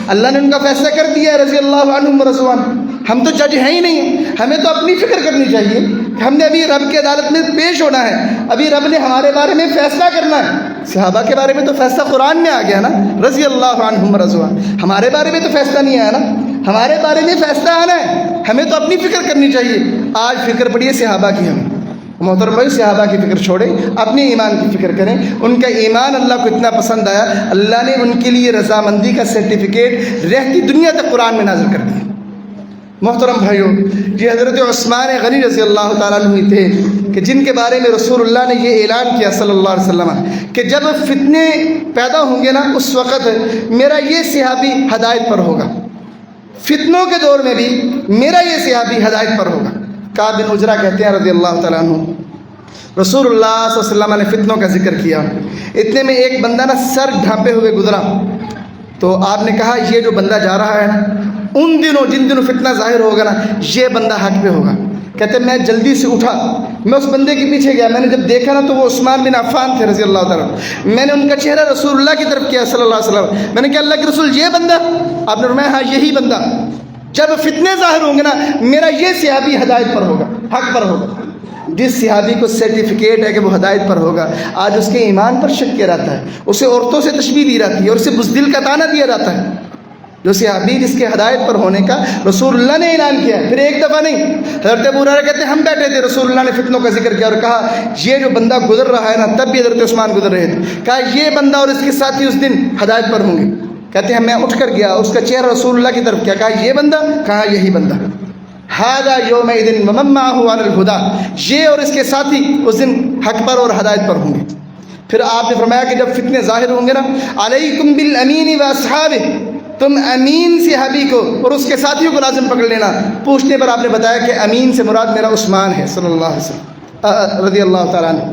Speaker 1: اللہ نے ان کا فیصلہ کر دیا ہے رضی اللہ عنہم ورضوان. ہم تو جج ہیں ہی نہیں، ہمیں تو اپنی فکر کرنی چاہیے کہ ہم نے ابھی رب کی عدالت میں پیش ہونا ہے، ابھی رب نے ہمارے بارے میں فیصلہ کرنا ہے. صحابہ کے بارے میں تو فیصلہ قرآن میں آ گیا نا، رضی اللہ عنہم ورضوان. ہمارے بارے میں تو فیصلہ نہیں آیا نا، ہمارے بارے میں فیصلہ آنا ہے، ہمیں تو اپنی فکر کرنی چاہیے. آج فکر پڑی ہے صحابہ کی. ہم محترم بھائی صحابہ کی فکر چھوڑیں، اپنے ایمان کی فکر کریں. ان کا ایمان اللہ کو اتنا پسند آیا، اللہ نے ان کے لیے رضامندی کا سرٹیفکیٹ رہتی دنیا تک قرآن میں نازل کر دیا. محترم بھائیوں، یہ حضرت عثمان غنی رضی اللہ تعالیٰ عنہ تھے کہ جن کے بارے میں رسول اللہ نے یہ اعلان کیا صلی اللہ علیہ وسلم کہ جب فتنے پیدا ہوں گے نا اس وقت میرا یہ صحابی ہدایت پر ہوگا، فتنوں کے دور میں بھی میرا یہ صحابی ہدایت پر ہوگا. کعب بن عجرہ کہتے ہیں رضی اللہ تعالیٰ عنہ، رسول اللہ صلی اللہ علیہ وسلم نے فتنوں کا ذکر کیا، اتنے میں ایک بندہ نا سر ڈھانپے ہوئے گزرا، تو آپ نے کہا یہ جو بندہ جا رہا ہے نا ان دنوں جن دنوں فتنہ ظاہر ہوگا نا یہ بندہ حق پہ ہوگا. کہتے ہیں میں جلدی سے اٹھا، میں اس بندے کے پیچھے گیا، میں نے جب دیکھا نا تو وہ عثمان بن عفان تھے رضی اللہ تعالیٰ. میں نے ان کا چہرہ رسول اللہ کی طرف کیا صلی اللہ علیہ وسلم، میں نے کہا اللہ کے رسول یہ بندہ؟ آپ نے فرمایا ہاں یہی بندہ. جب فتنے ظاہر ہوں گے نا میرا یہ صحابی ہدایت پر ہوگا، حق پر ہوگا. جس صحابی کو سرٹیفکیٹ ہے کہ وہ ہدایت پر ہوگا، آج اس کے ایمان پر شک کیا جاتا ہے، اسے عورتوں سے تشبیہ دی جاتی ہے اور اسے بزدل کا طعنہ دیا جاتا ہے. جو صحابی جس کے ہدایت پر ہونے کا رسول اللہ نے اعلان کیا ہے، پھر ایک دفعہ نہیں. حضرت ابو ہریرہ کہتے ہیں ہم بیٹھے تھے، رسول اللہ نے فتنوں کا ذکر کیا اور کہا یہ جو بندہ گزر رہا ہے نا، تب بھی حضرت عثمان گزر رہے تھے، کہا یہ بندہ اور اس کے ساتھی اس دن ہدایت پر ہوں گے. کہتے ہیں میں اٹھ کر گیا، اس کا چہرہ رسول اللہ کی طرف کیا، کہا یہ بندہ؟ کہا یہی بندہ. ھذا یومئذ ومن معہ علی الہدی، یہ اور اس کے ساتھی اس دن حق پر اور ہدایت پر ہوں گے. پھر آپ نے فرمایا کہ جب فتنے ظاہر ہوں گے نا علیکم بالامین واصحابہ، تم امین صحابی کو اور اس کے ساتھیوں کو لازم پکڑ لینا. پوچھنے پر آپ نے بتایا کہ امین سے مراد میرا عثمان ہے صلی اللہ علیہ وسلم رضی اللہ تعالیٰ عنہ،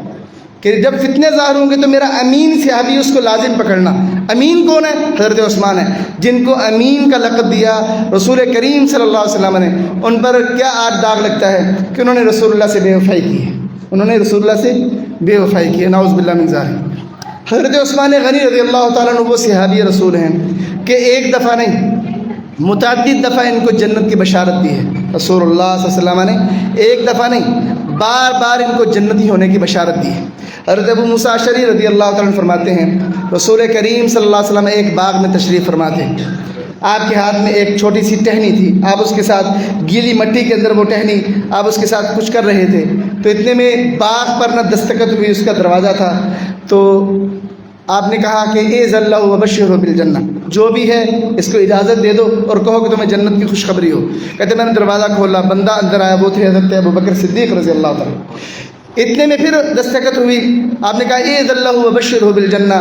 Speaker 1: کہ جب فتنے ظاہر ہوں گے تو میرا امین صحابی اس کو لازم پکڑنا. امین کون ہے؟ حضرت عثمان ہے، جن کو امین کا لقب دیا رسول کریم صلی اللہ علیہ وسلم نے. ان پر کیا آج داغ لگتا ہے کہ انہوں نے رسول اللہ سے بے وفائی کی ہے، انہوں نے رسول اللہ سے بے وفائی کی ہے، نعوذ باللہ من ذالک. حضرت عثمان غنی رضی اللہ تعالیٰ عنہ وہ صحابی رسول ہیں کہ ایک دفعہ نہیں متعدد دفعہ ان کو جنت کی بشارت دی ہے. رسول اللہ صلی اللہ علیہ وسلم نے ایک دفعہ نہیں بار بار ان کو جنتی ہونے کی بشارت دی ہے. حضرت ابو موسیٰ اشعری رضی اللہ تعالیٰ عنہ فرماتے ہیں رسول کریم صلی اللہ علیہ وسلم ایک باغ میں تشریف فرما تھے، آپ کے ہاتھ میں ایک چھوٹی سی ٹہنی تھی، آپ اس کے ساتھ گیلی مٹی کے اندر وہ ٹہنی آپ اس کے ساتھ کچھ کر رہے تھے. تو اتنے میں باغ پر نہ دستخط ہوئی، اس کا دروازہ تھا، تو آپ نے کہا کہ اعز اللہ وبشرہ بالجنہ، جو بھی ہے اس کو اجازت دے دو اور کہو کہ تمہیں جنت کی خوشخبری ہو. کہتے میں نے دروازہ کھولا، بندہ اندر آیا، وہ تھے حضرت ابو بکر صدیق رضی اللہ تعالیٰ. اتنے میں پھر دستخط ہوئی، آپ نے کہا اعز اللہ وبشرہ بالجنہ،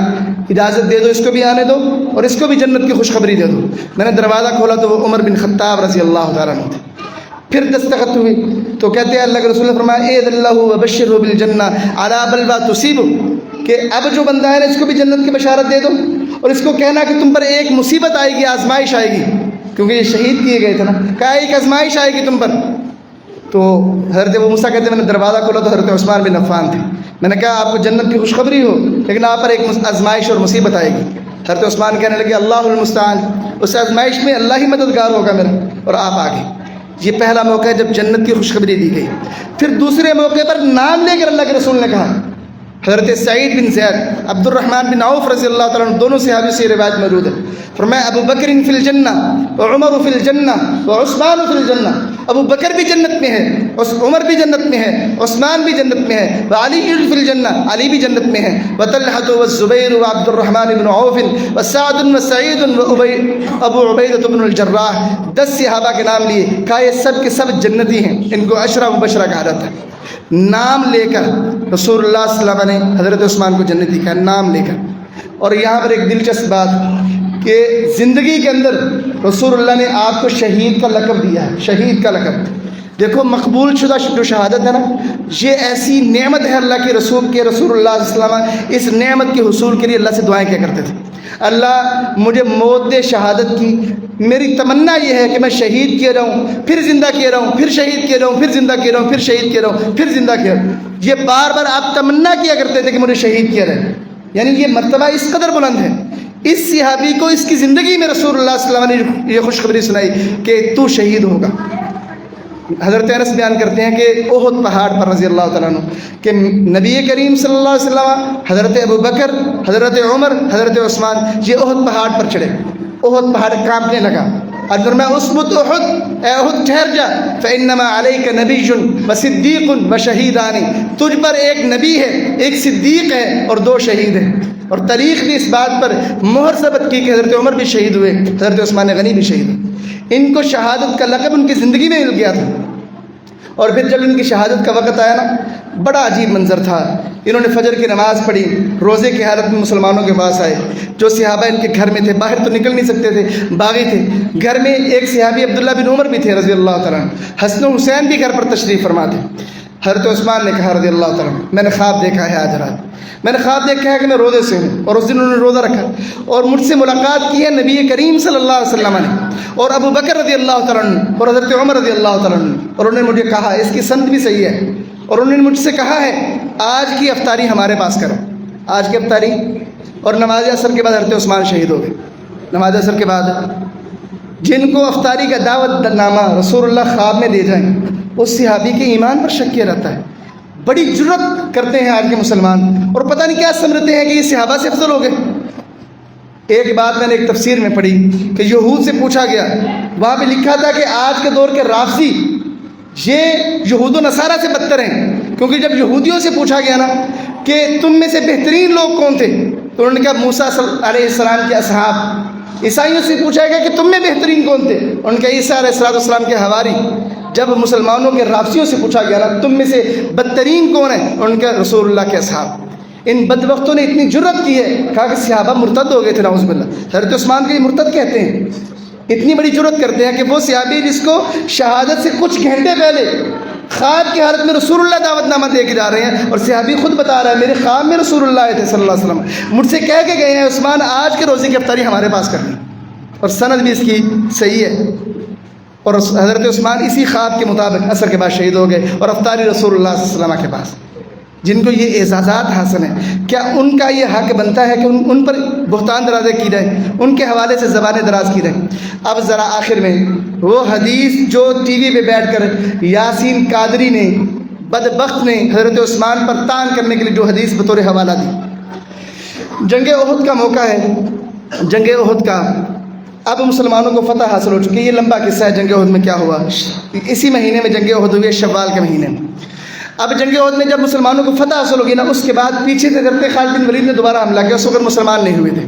Speaker 1: اجازت دے دو اس کو بھی آنے دو اور اس کو بھی جنت کی خوشخبری دے دو. میں نے دروازہ کھولا تو وہ عمر بن خطاب رضی اللہ تعالیٰ عنہ تھے. پھر دستخط ہوئی تو کہتے ہیں اللہ کے رسول نے فرمایا اعز اللہ وبشرہ بالجنہ علی بلویٰ تصیبہ، کہ اب جو بندہ ہے نا اس کو بھی جنت کی بشارت دے دو اور اس کو کہنا کہ تم پر ایک مصیبت آئے گی، آزمائش آئے گی، کیونکہ یہ شہید کیے گئے تھے نا، کہا ایک آزمائش آئے گی تم پر. تو حضرت ابو موسیٰ کہتے ہیں میں نے دروازہ کھولا تو حضرت عثمان بن عفان تھے. میں نے کہا آپ کو جنت کی خوشخبری ہو لیکن آپ پر ایک آزمائش اور مصیبت آئے گی. حضرت عثمان کہنے لگے اللہ المستعان، اس آزمائش میں اللہ ہی مددگار ہوگا میرا، اور آپ آگے. یہ پہلا موقع ہے جب جنت کی خوشخبری دی گئی. پھر دوسرے موقع پر نام لے کر اللہ کے رسول نے کہا. حضرت سعید بن زید، عبد الرحمن بن عوف رضی اللہ تعالیٰ عنہ، دونوں صحابی سے یہ روایت موجود ہے. فرمایا ابو بکر فی الجنہ وعمر فی الجنہ وعثمان فی الجنہ، ابو بکر بھی جنت میں ہے، عمر بھی جنت میں ہے، عثمان بھی جنت میں ہے، وعلی فی الجنہ، علی بھی جنت میں ہے، وطلحۃ والزبیر وعبد الرحمن بن عوف وسعد وسعید ابو عبیدہ بن الجراح، 10 صحابہ کے نام لیے، کہا یہ سب کے سب جنتی ہیں، ان کو عشرہ مبشرہ کہا جاتا ہے۔ نام لے کر رسول اللہ صلی اللہ علیہ وسلم نے حضرت عثمان کو جنتی کہا، نام لے کر۔ اور یہاں پر ایک دلچسپ بات کہ زندگی کے اندر رسول اللہ نے آپ کو شہید کا لقب دیا ہے، شہید کا لقب۔ دیکھو مقبول شدہ جو شہادت ہے نا، یہ ایسی نعمت ہے اللہ کے رسول اللہ صلی اللہ علیہ وسلم اس نعمت کے حصول کے لیے اللہ سے دعائیں کیا کرتے تھے، اللہ مجھے موت دے شہادت کی، میری تمنا یہ ہے کہ میں شہید کیا رہوں، پھر زندہ کیا رہوں، پھر شہید کیا رہوں، پھر زندہ کیا رہوں، پھر شہید کیا رہوں، پھر زندہ کیا رہوں۔ یہ بار بار آپ تمنا کیا کرتے تھے کہ مجھے شہید کیا رہے، یعنی یہ مرتبہ اس قدر بلند ہے۔ اس صحابی کو اس کی زندگی میں رسول اللہ صلی اللہ علیہ وسلم نے یہ خوشخبری سنائی کہ تو شہید ہوگا۔ حضرت انس بیان کرتے ہیں کہ احد پہاڑ پر رضی اللہ تعالیٰ عنہ کہ نبی کریم صلی اللہ علیہ وسلم، حضرت ابو بکر، حضرت عمر، حضرت عثمان یہ احد پہاڑ پر چڑھے، احد پہاڑ کانپنے لگا اور فرمایا اسبت احد، اے احد ٹھہر جا، فانما علیک نبی وصدیق وشہیدان، تجھ پر ایک نبی ہے، ایک صدیق ہے اور 2 شہید ہیں۔ اور تاریخ بھی اس بات پر مہر ثبت کی کہ حضرت عمر بھی شہید ہوئے، حضرت عثمان غنی بھی شہید ہوئے۔ ان کو شہادت کا لقب ان کی زندگی میں مل گیا تھا۔ اور پھر جب ان کی شہادت کا وقت آیا نا، بڑا عجیب منظر تھا۔ انہوں نے فجر کی نماز پڑھی، روزے کی حالت میں مسلمانوں کے پاس آئے، جو صحابہ ان کے گھر میں تھے، باہر تو نکل نہیں سکتے تھے، باغی تھے۔ گھر میں ایک صحابی عبداللہ بن عمر بھی تھے رضی اللہ تعالیٰ عنہ، حسن و حسین بھی گھر پر تشریف فرما تھے۔ حضرت عثمان نے کہا رضی اللہ تعالیٰ عنہ، میں نے خواب دیکھا ہے آج رات، میں نے خواب دیکھا ہے کہ میں روزے سے ہوں، اور اس دن انہوں نے روزہ رکھا اور مجھ سے ملاقات کی ہے نبی کریم صلی اللہ علیہ وسلم نے، اور ابو بکر رضی اللہ تعالیٰ عنہ اور حضرت عمر رضی اللہ تعالیٰ عنہ، اور انہوں نے مجھے کہا، اس کی سند بھی صحیح ہے، اور انہوں نے مجھ سے کہا ہے آج کی افطاری ہمارے پاس کرو، آج کی افطاری۔ اور نماز عصر کے بعد حضرت عثمان شہید ہو گئے۔ نماز عصر کے بعد جن کو افطاری کا دعوت نامہ رسول اللہ خواب میں دے جائیں، اس صحابی کے ایمان پر شک کیا رہتا ہے۔ بڑی جرت کرتے ہیں آج کے مسلمان، اور پتہ نہیں کیا سمجھتے ہیں کہ یہ صحابہ سے افضل ہو گئے۔ ایک بات میں نے ایک تفسیر میں پڑھی کہ یہود سے پوچھا گیا، وہاں پہ لکھا تھا کہ آج کے دور کے رافضی یہ یہود و نصارہ سے بدتر ہیں، کیونکہ جب یہودیوں سے پوچھا گیا نا کہ تم میں سے بہترین لوگ کون تھے، تو انہوں نے کہا موسیٰ علیہ السلام کے اصحاب۔ عیسائیوں سے پوچھا گیا کہ تم میں بہترین کون تھے، ان کے عیسیٰ علیہ السلام کے حواری۔ جب مسلمانوں کے رافضیوں سے پوچھا گیا نا تم میں سے بدترین کون ہیں، ان کے رسول اللہ کے اصحاب۔ ان بدبختوں نے اتنی جرت کی ہے، کہا کہ صحابہ مرتد ہو گئے تھے نعوذ باللہ، حضرت عثمان کو یہ مرتد کہتے ہیں۔ اتنی بڑی جرت کرتے ہیں کہ وہ صحابی جس کو شہادت سے کچھ گھنٹے پہلے خواب کی حالت میں رسول اللہ دعوت نامہ دے کے جا رہے ہیں، اور صحابی خود بتا رہا ہے میرے خواب میں رسول اللہ آئے تھے صلی اللہ علیہ وسلم، مجھ سے کہہ کے گئے ہیں عثمان آج کے روزے کی افطاری ہمارے پاس کرنی، اور سند بھی اس کی صحیح ہے۔ اور حضرت عثمان اسی خواب کے مطابق عصر کے بعد شہید ہو گئے، اور افطاری رسول اللہ صلی اللہ علیہ وسلم کے پاس۔ جن کو یہ اعزازات حاصل ہیں، کیا ان کا یہ حق بنتا ہے کہ ان پر بہتان درازیں کی جائیں، ان کے حوالے سے زبانیں دراز کی جائیں؟ اب ذرا آخر میں وہ حدیث جو ٹی وی پہ بیٹھ کر یاسین قادری نے، بدبخت نے حضرت عثمان پر طعن کرنے کے لیے جو حدیث بطور حوالہ دی، جنگ احد کا موقع ہے، جنگ احد کا اب مسلمانوں کو فتح حاصل ہو چکی ہے۔ یہ لمبا قصہ ہے جنگ احد میں کیا ہوا۔ اسی مہینے میں جنگ احد ہوئی ہے، شوال کے مہینے میں۔ اب جنگ احد میں جب مسلمانوں کو فتح حاصل ہوگی نا، اس کے بعد پیچھے سے حضرت خالد بن ولید نے دوبارہ حملہ کیا، اس وقت مسلمان نہیں ہوئے تھے۔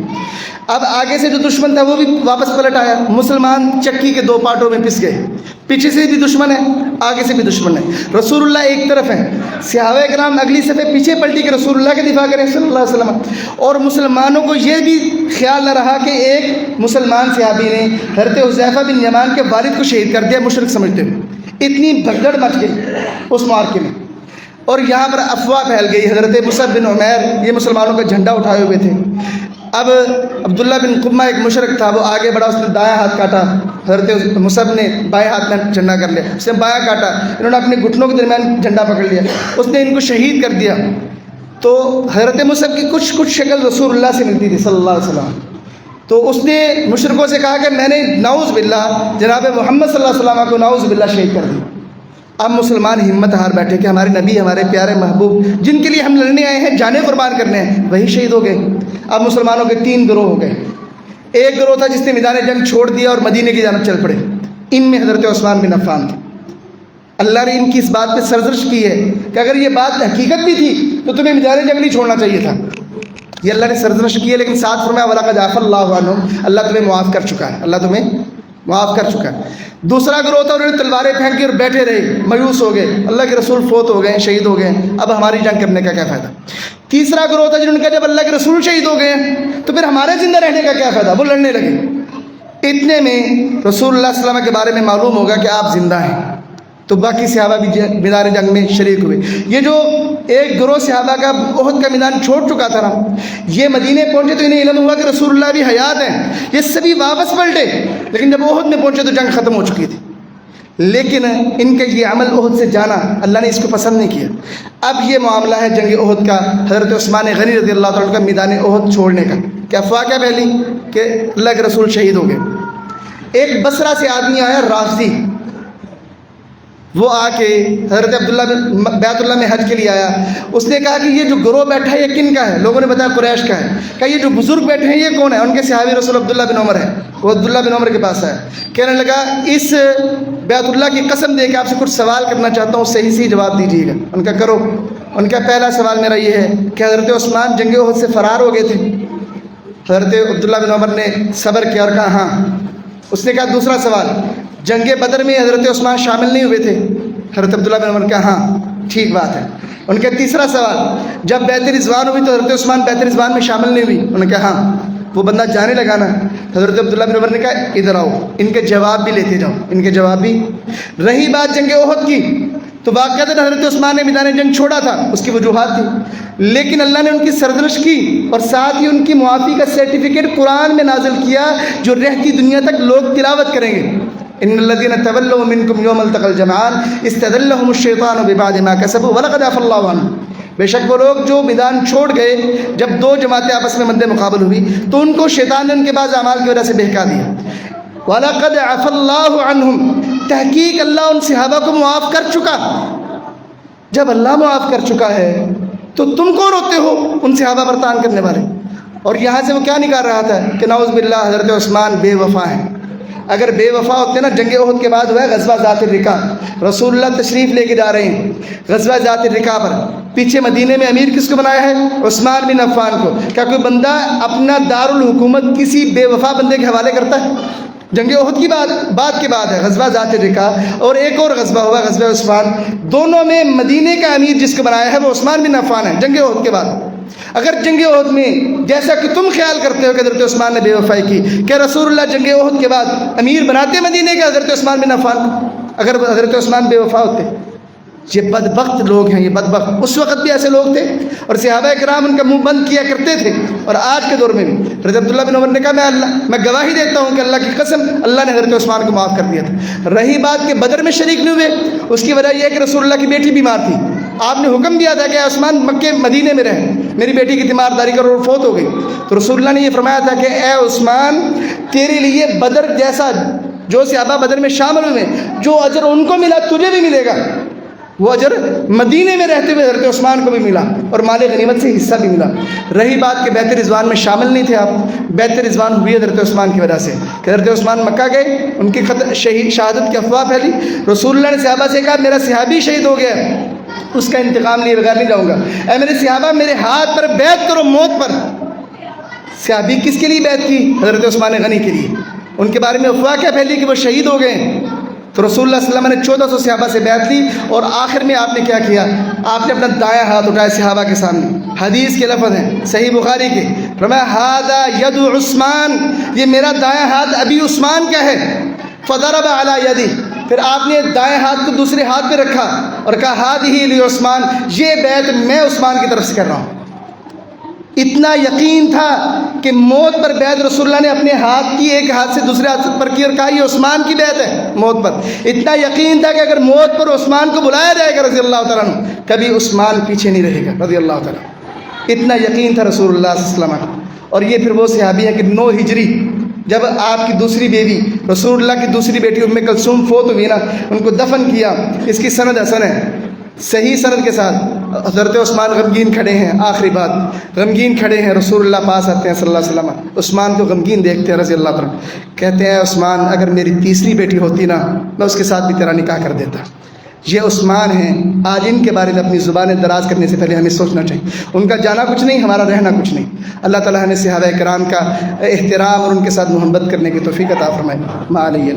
Speaker 1: اب آگے سے جو دشمن تھا وہ بھی واپس پلٹ آیا، مسلمان چکی کے 2 پارٹوں میں پس گئے، پیچھے سے بھی دشمن ہے، آگے سے بھی دشمن ہے۔ رسول اللہ ایک طرف ہیں، صحابہ کرام اگلی صفحے پیچھے پلٹی کہ رسول اللہ کے دفاع کریں صلی اللہ علیہ وسلم، اور مسلمانوں کو یہ بھی خیال نہ رہا کہ ایک مسلمان صحابی نے حضرت حذیفہ بن یمان کے والد کو شہید کر دیا مشرک سمجھتے ہوئے۔ اتنی بھگدڑ مچ گئی اس معرکے میں، اور یہاں پر افواہ پھیل گئی۔ حضرت مصعب بن عمیر یہ مسلمانوں کا جھنڈا اٹھائے ہوئے تھے۔ اب عبداللہ بن قمہ ایک مشرک تھا، وہ آگے بڑھا، اس نے دایاں ہاتھ کاٹا، حضرت مصعب نے بائیں ہاتھ میں جھنڈا کر لیا، اس نے بایاں کاٹا، انہوں نے اپنے گھٹنوں کے درمیان جھنڈا پکڑ لیا، اس نے ان کو شہید کر دیا۔ تو حضرت مصعب کی کچھ شکل رسول اللہ سے ملتی تھی صلی اللہ علیہ وسلم، تو اس نے مشرکوں سے کہا کہ میں نے نعوذ باللہ جناب محمد صلی اللہ علیہ وسلم کو نعوذ باللہ شہید کر دیا۔ اب مسلمان ہمت ہار بیٹھے کہ ہمارے نبی، ہمارے پیارے محبوب جن کے لیے ہم لڑنے آئے ہیں، جانیں قربان کرنے ہیں، وہی شہید ہو گئے۔ اب مسلمانوں کے 3 گروہ ہو گئے۔ ایک گروہ تھا جس نے میدان جنگ چھوڑ دیا اور مدینے کی جانب چل پڑے، ان میں حضرت عثمان بن عفان تھے۔ اللہ نے ان کی اس بات پہ سرزنش کی ہے کہ اگر یہ بات حقیقت بھی تھی تو تمہیں میدان جنگ نہیں چھوڑنا چاہیے تھا. یہ اللہ نے سرزنش کی ہے، لیکن ساتھ فرمایا وَلَقَدْ عَفَا اللَّهُ عَنْهُمْ، اللہ تمہیں معاف کر چکا ہے، اللہ تمہیں معاف کر چکا ہے. دوسرا گروہ تھا انہوں نے تلواریں پھینکی اور بیٹھے رہے، مایوس ہو گئے، اللہ کے رسول فوت ہو گئے، شہید ہو گئے، اب ہماری جنگ کرنے کا کیا فائدہ. تیسرا گروہ تھا جنہوں نے کہا جب اللہ کے رسول شہید ہو گئے تو پھر ہمارے زندہ رہنے کا کیا فائدہ، وہ لڑنے لگے. اتنے میں رسول اللہ صلی اللہ علیہ وسلم کے بارے میں معلوم ہوگا کہ آپ زندہ ہیں، تو باقی صحابہ بھی میدان جنگ میں شریک ہوئے. یہ جو ایک گروہ صحابہ کا احد کا میدان چھوڑ چکا تھا نا، یہ مدینے پہنچے تو انہیں علم ہوا کہ رسول اللہ بھی حیات ہیں، یہ سبھی واپس پلٹے. لیکن جب احد میں پہنچے تو جنگ ختم ہو چکی تھی. لیکن ان کا یہ عمل احد سے جانا اللہ نے اس کو پسند نہیں کیا. اب یہ معاملہ ہے جنگ احد کا، حضرت عثمان غنی رضی اللہ تعالیٰ کا میدان احد چھوڑنے کا. کیا افواہ کیا پھیلی کہ اللہ کے رسول شہید ہو گئے. ایک بصرہ سے آدمی آیا رافضی، وہ آ کے حضرت عبداللہ بن بیت اللہ میں حج کے لیے آیا. اس نے کہا کہ یہ جو گروہ بیٹھا ہے یہ کن کا ہے؟ لوگوں نے بتایا قریش کا ہے. کہا یہ جو بزرگ بیٹھے ہیں یہ کون ہے؟ ان کے صحابی رسول عبداللہ بن عمر ہے. وہ عبداللہ بن عمر کے پاس آیا، کہنے لگا اس بیت اللہ کی قسم دے کے آپ سے کچھ سوال کرنا چاہتا ہوں، صحیح صحیح جواب دیجیے گا. ان کا کرو. ان کا پہلا سوال میرا یہ ہے کہ حضرت عثمان جنگ احد سے فرار ہو گئے تھے؟ حضرت عبداللہ بن عمر نے صبر کیا اور کہا ہاں. اس نے کہا دوسرا سوال، جنگ بدر میں حضرت عثمان شامل نہیں ہوئے تھے؟ حضرت عبداللہ بن عمر کہا ہاں ٹھیک بات ہے. ان کا تیسرا سوال، جب بیعت رضوان ہوئی تو حضرت عثمان بیعت رضوان میں شامل نہیں ہوئی؟ انہوں نے کہا ہاں. وہ بندہ جانے لگا نا، حضرت عبداللہ بن عمر نے کہا ادھر آؤ، ان کے جواب بھی لیتے جاؤ، ان کے جواب بھی. رہی بات جنگ احد کی تو واقعات حضرت عثمان نے میدان جنگ چھوڑا تھا، اس کی وجوہات تھی، لیکن اللہ نے ان کی سرزنش کی اور ساتھ ہی ان کی معافی کا سرٹیفکیٹ قرآن میں نازل کیا جو رہتی دنیا تک لوگ تلاوت کریں گے. ان الذين تولوا منكم يوم التقى الجمعان استذلهم الشيطان ببعض ما كسبوا ولقد عفا الله عنهم. بے شک وہ لوگ جو میدان چھوڑ گئے، جب دو جماعتیں آپس میں مد مقابل ہوئی تو ان کو شیطان نے ان کے بعض اعمال کی وجہ سے بہکا دیا. وَلَقَدْ عَفَا اللَّهُ عَنْهُمْ، تحقیق اللہ ان صحابہ کو معاف کر چکا. جب اللہ معاف کر چکا ہے تو تم کو روتے ہو ان صحابہ پر تان کرنے والے. اور یہاں سے وہ کیا نکال رہا تھا کہ نعوذ باللہ حضرت عثمان بے وفا ہیں. اگر بے وفا ہوتے نا، جنگ احد کے بعد ہوا ہے غزوہ ذات الرقاع، رسول اللہ تشریف لے کے جا رہے ہیں غزوہ ذات الرقاع پر. پیچھے مدینے میں امیر کس کو بنایا ہے؟ عثمان بن عفان کو. کیا کوئی بندہ اپنا دارالحکومت کسی بے وفا بندے کے حوالے کرتا ہے؟ جنگ احد کی بات کے بعد ہے غزوہ ذات الرقاع، اور ایک اور غزوہ ہوا غزوہ عثمان. دونوں میں مدینے کا امیر جس کو بنایا ہے وہ عثمان بن عفان ہے جنگ احد کے بعد. اگر جنگ احد میں جیسا کہ تم خیال کرتے ہو کہ حضرت عثمان نے بے وفائی کی، کہ رسول اللہ جنگ احد کے بعد امیر بناتے مدینے کے حضرت عثمان بن عفان کو؟ اگر حضرت عثمان بے وفا ہوتے. یہ بدبخت لوگ ہیں، یہ بدبخت. اس وقت بھی ایسے لوگ تھے اور صحابہ کرام ان کا منہ بند کیا کرتے تھے، اور آج کے دور میں بھی. حضرت عبداللہ بن عمر نے کہا میں گواہی دیتا ہوں کہ اللہ کی قسم اللہ نے حضرت عثمان کو معاف کر دیا تھا. رہی بات کہ بدر میں شریک نہیں ہوئے، اس کی وجہ یہ ہے کہ رسول اللہ کی بیٹی بیمار تھی. آپ نے حکم دیا تھا کہ عثمان مکے مدینے میں رہیں، میری بیٹی کی تیمارداری کرو، اور فوت ہو گئی. تو رسول اللہ نے یہ فرمایا تھا کہ اے عثمان، تیرے لیے بدر جیسا جو صحابہ بدر میں شامل ہوئے جو اجر ان کو ملا تجھے بھی ملے گا. وہ اجر مدینے میں رہتے ہوئے حضرت عثمان کو بھی ملا اور مال غنیمت سے حصہ بھی ملا. رہی بات کہ بیعت رضوان میں شامل نہیں تھے آپ، بیعت رضوان ہوئی حضرت عثمان کی وجہ سے کہ حضرت عثمان مکہ گئے، ان کی شہادت کی افواہ پھیلی. رسول اللہ نے صحابہ سے کہا میرا صحابی شہید ہو گیا، اس کا انتقام لیے بغیر نہیں جاؤں گا. اے میرے صحابہ میرے ہاتھ پر بیعت کرو موت پر. صحابی کس کے لیے بیعت کی؟ حضرت عثمان غنی کے لیے. ان کے بارے میں افواہ کیا پھیلی کہ وہ شہید ہو گئے. تو رسول اللہ صلی اللہ علیہ وسلم نے 1400 صحابہ سے بیعت لی، اور آخر میں آپ نے کیا کیا؟ آپ نے اپنا دایاں ہاتھ اٹھایا صحابہ کے سامنے. حدیث کے لفظ ہیں صحیح بخاری کے، فرمایا ھذا ید عثمان، یہ میرا دایاں ہاتھ ابھی عثمان کا ہے. فضرب علی یدی، پھر آپ نے دائیں ہاتھ کو دوسرے ہاتھ پہ رکھا اور کہا ھذہ لعثمان، یہ بیعت میں عثمان کی طرف سے کر رہا ہوں. اتنا یقین تھا کہ موت پر بیعت رسول اللہ نے اپنے ہاتھ کی ایک ہاتھ سے دوسرے ہاتھ پر کی اور کہا یہ عثمان کی بیعت ہے موت پر. اتنا یقین تھا کہ اگر موت پر عثمان کو بلایا جائے گا رضی اللہ تعالیٰ عنہ، کبھی عثمان پیچھے نہیں رہے گا رضی اللہ تعالیٰ. اتنا یقین تھا رسول اللہ صلی اللہ علیہ وسلم. اور یہ پھر وہ صحابی ہیں کہ 9 ہجری جب آپ کی دوسری بیوی رسول اللہ کی دوسری بیٹی ام کلثوم فوت ہوئی نا، ان کو دفن کیا. اس کی سند حسن ہے، صحیح سند کے ساتھ. حضرت عثمان غمگین کھڑے ہیں، آخری بات غمگین کھڑے ہیں، رسول اللہ پاس آتے ہیں صلی اللہ علیہ وسلم، عثمان کو غمگین دیکھتے ہیں رضی اللہ تعالیٰ. کہتے ہیں عثمان اگر میری تیسری بیٹی ہوتی نا میں اس کے ساتھ بھی تیرا نکاح کر دیتا. یہ عثمان ہیں، آج ان کے بارے میں اپنی زبانیں دراز کرنے سے پہلے ہمیں سوچنا چاہیے۔ ان کا جانا کچھ نہیں، ہمارا رہنا کچھ نہیں۔ اللہ تعالیٰ ہمیں صحابہ کرام کا احترام اور ان کے ساتھ محبت کرنے کی توفیق عطا فرمائے۔ ما علیہ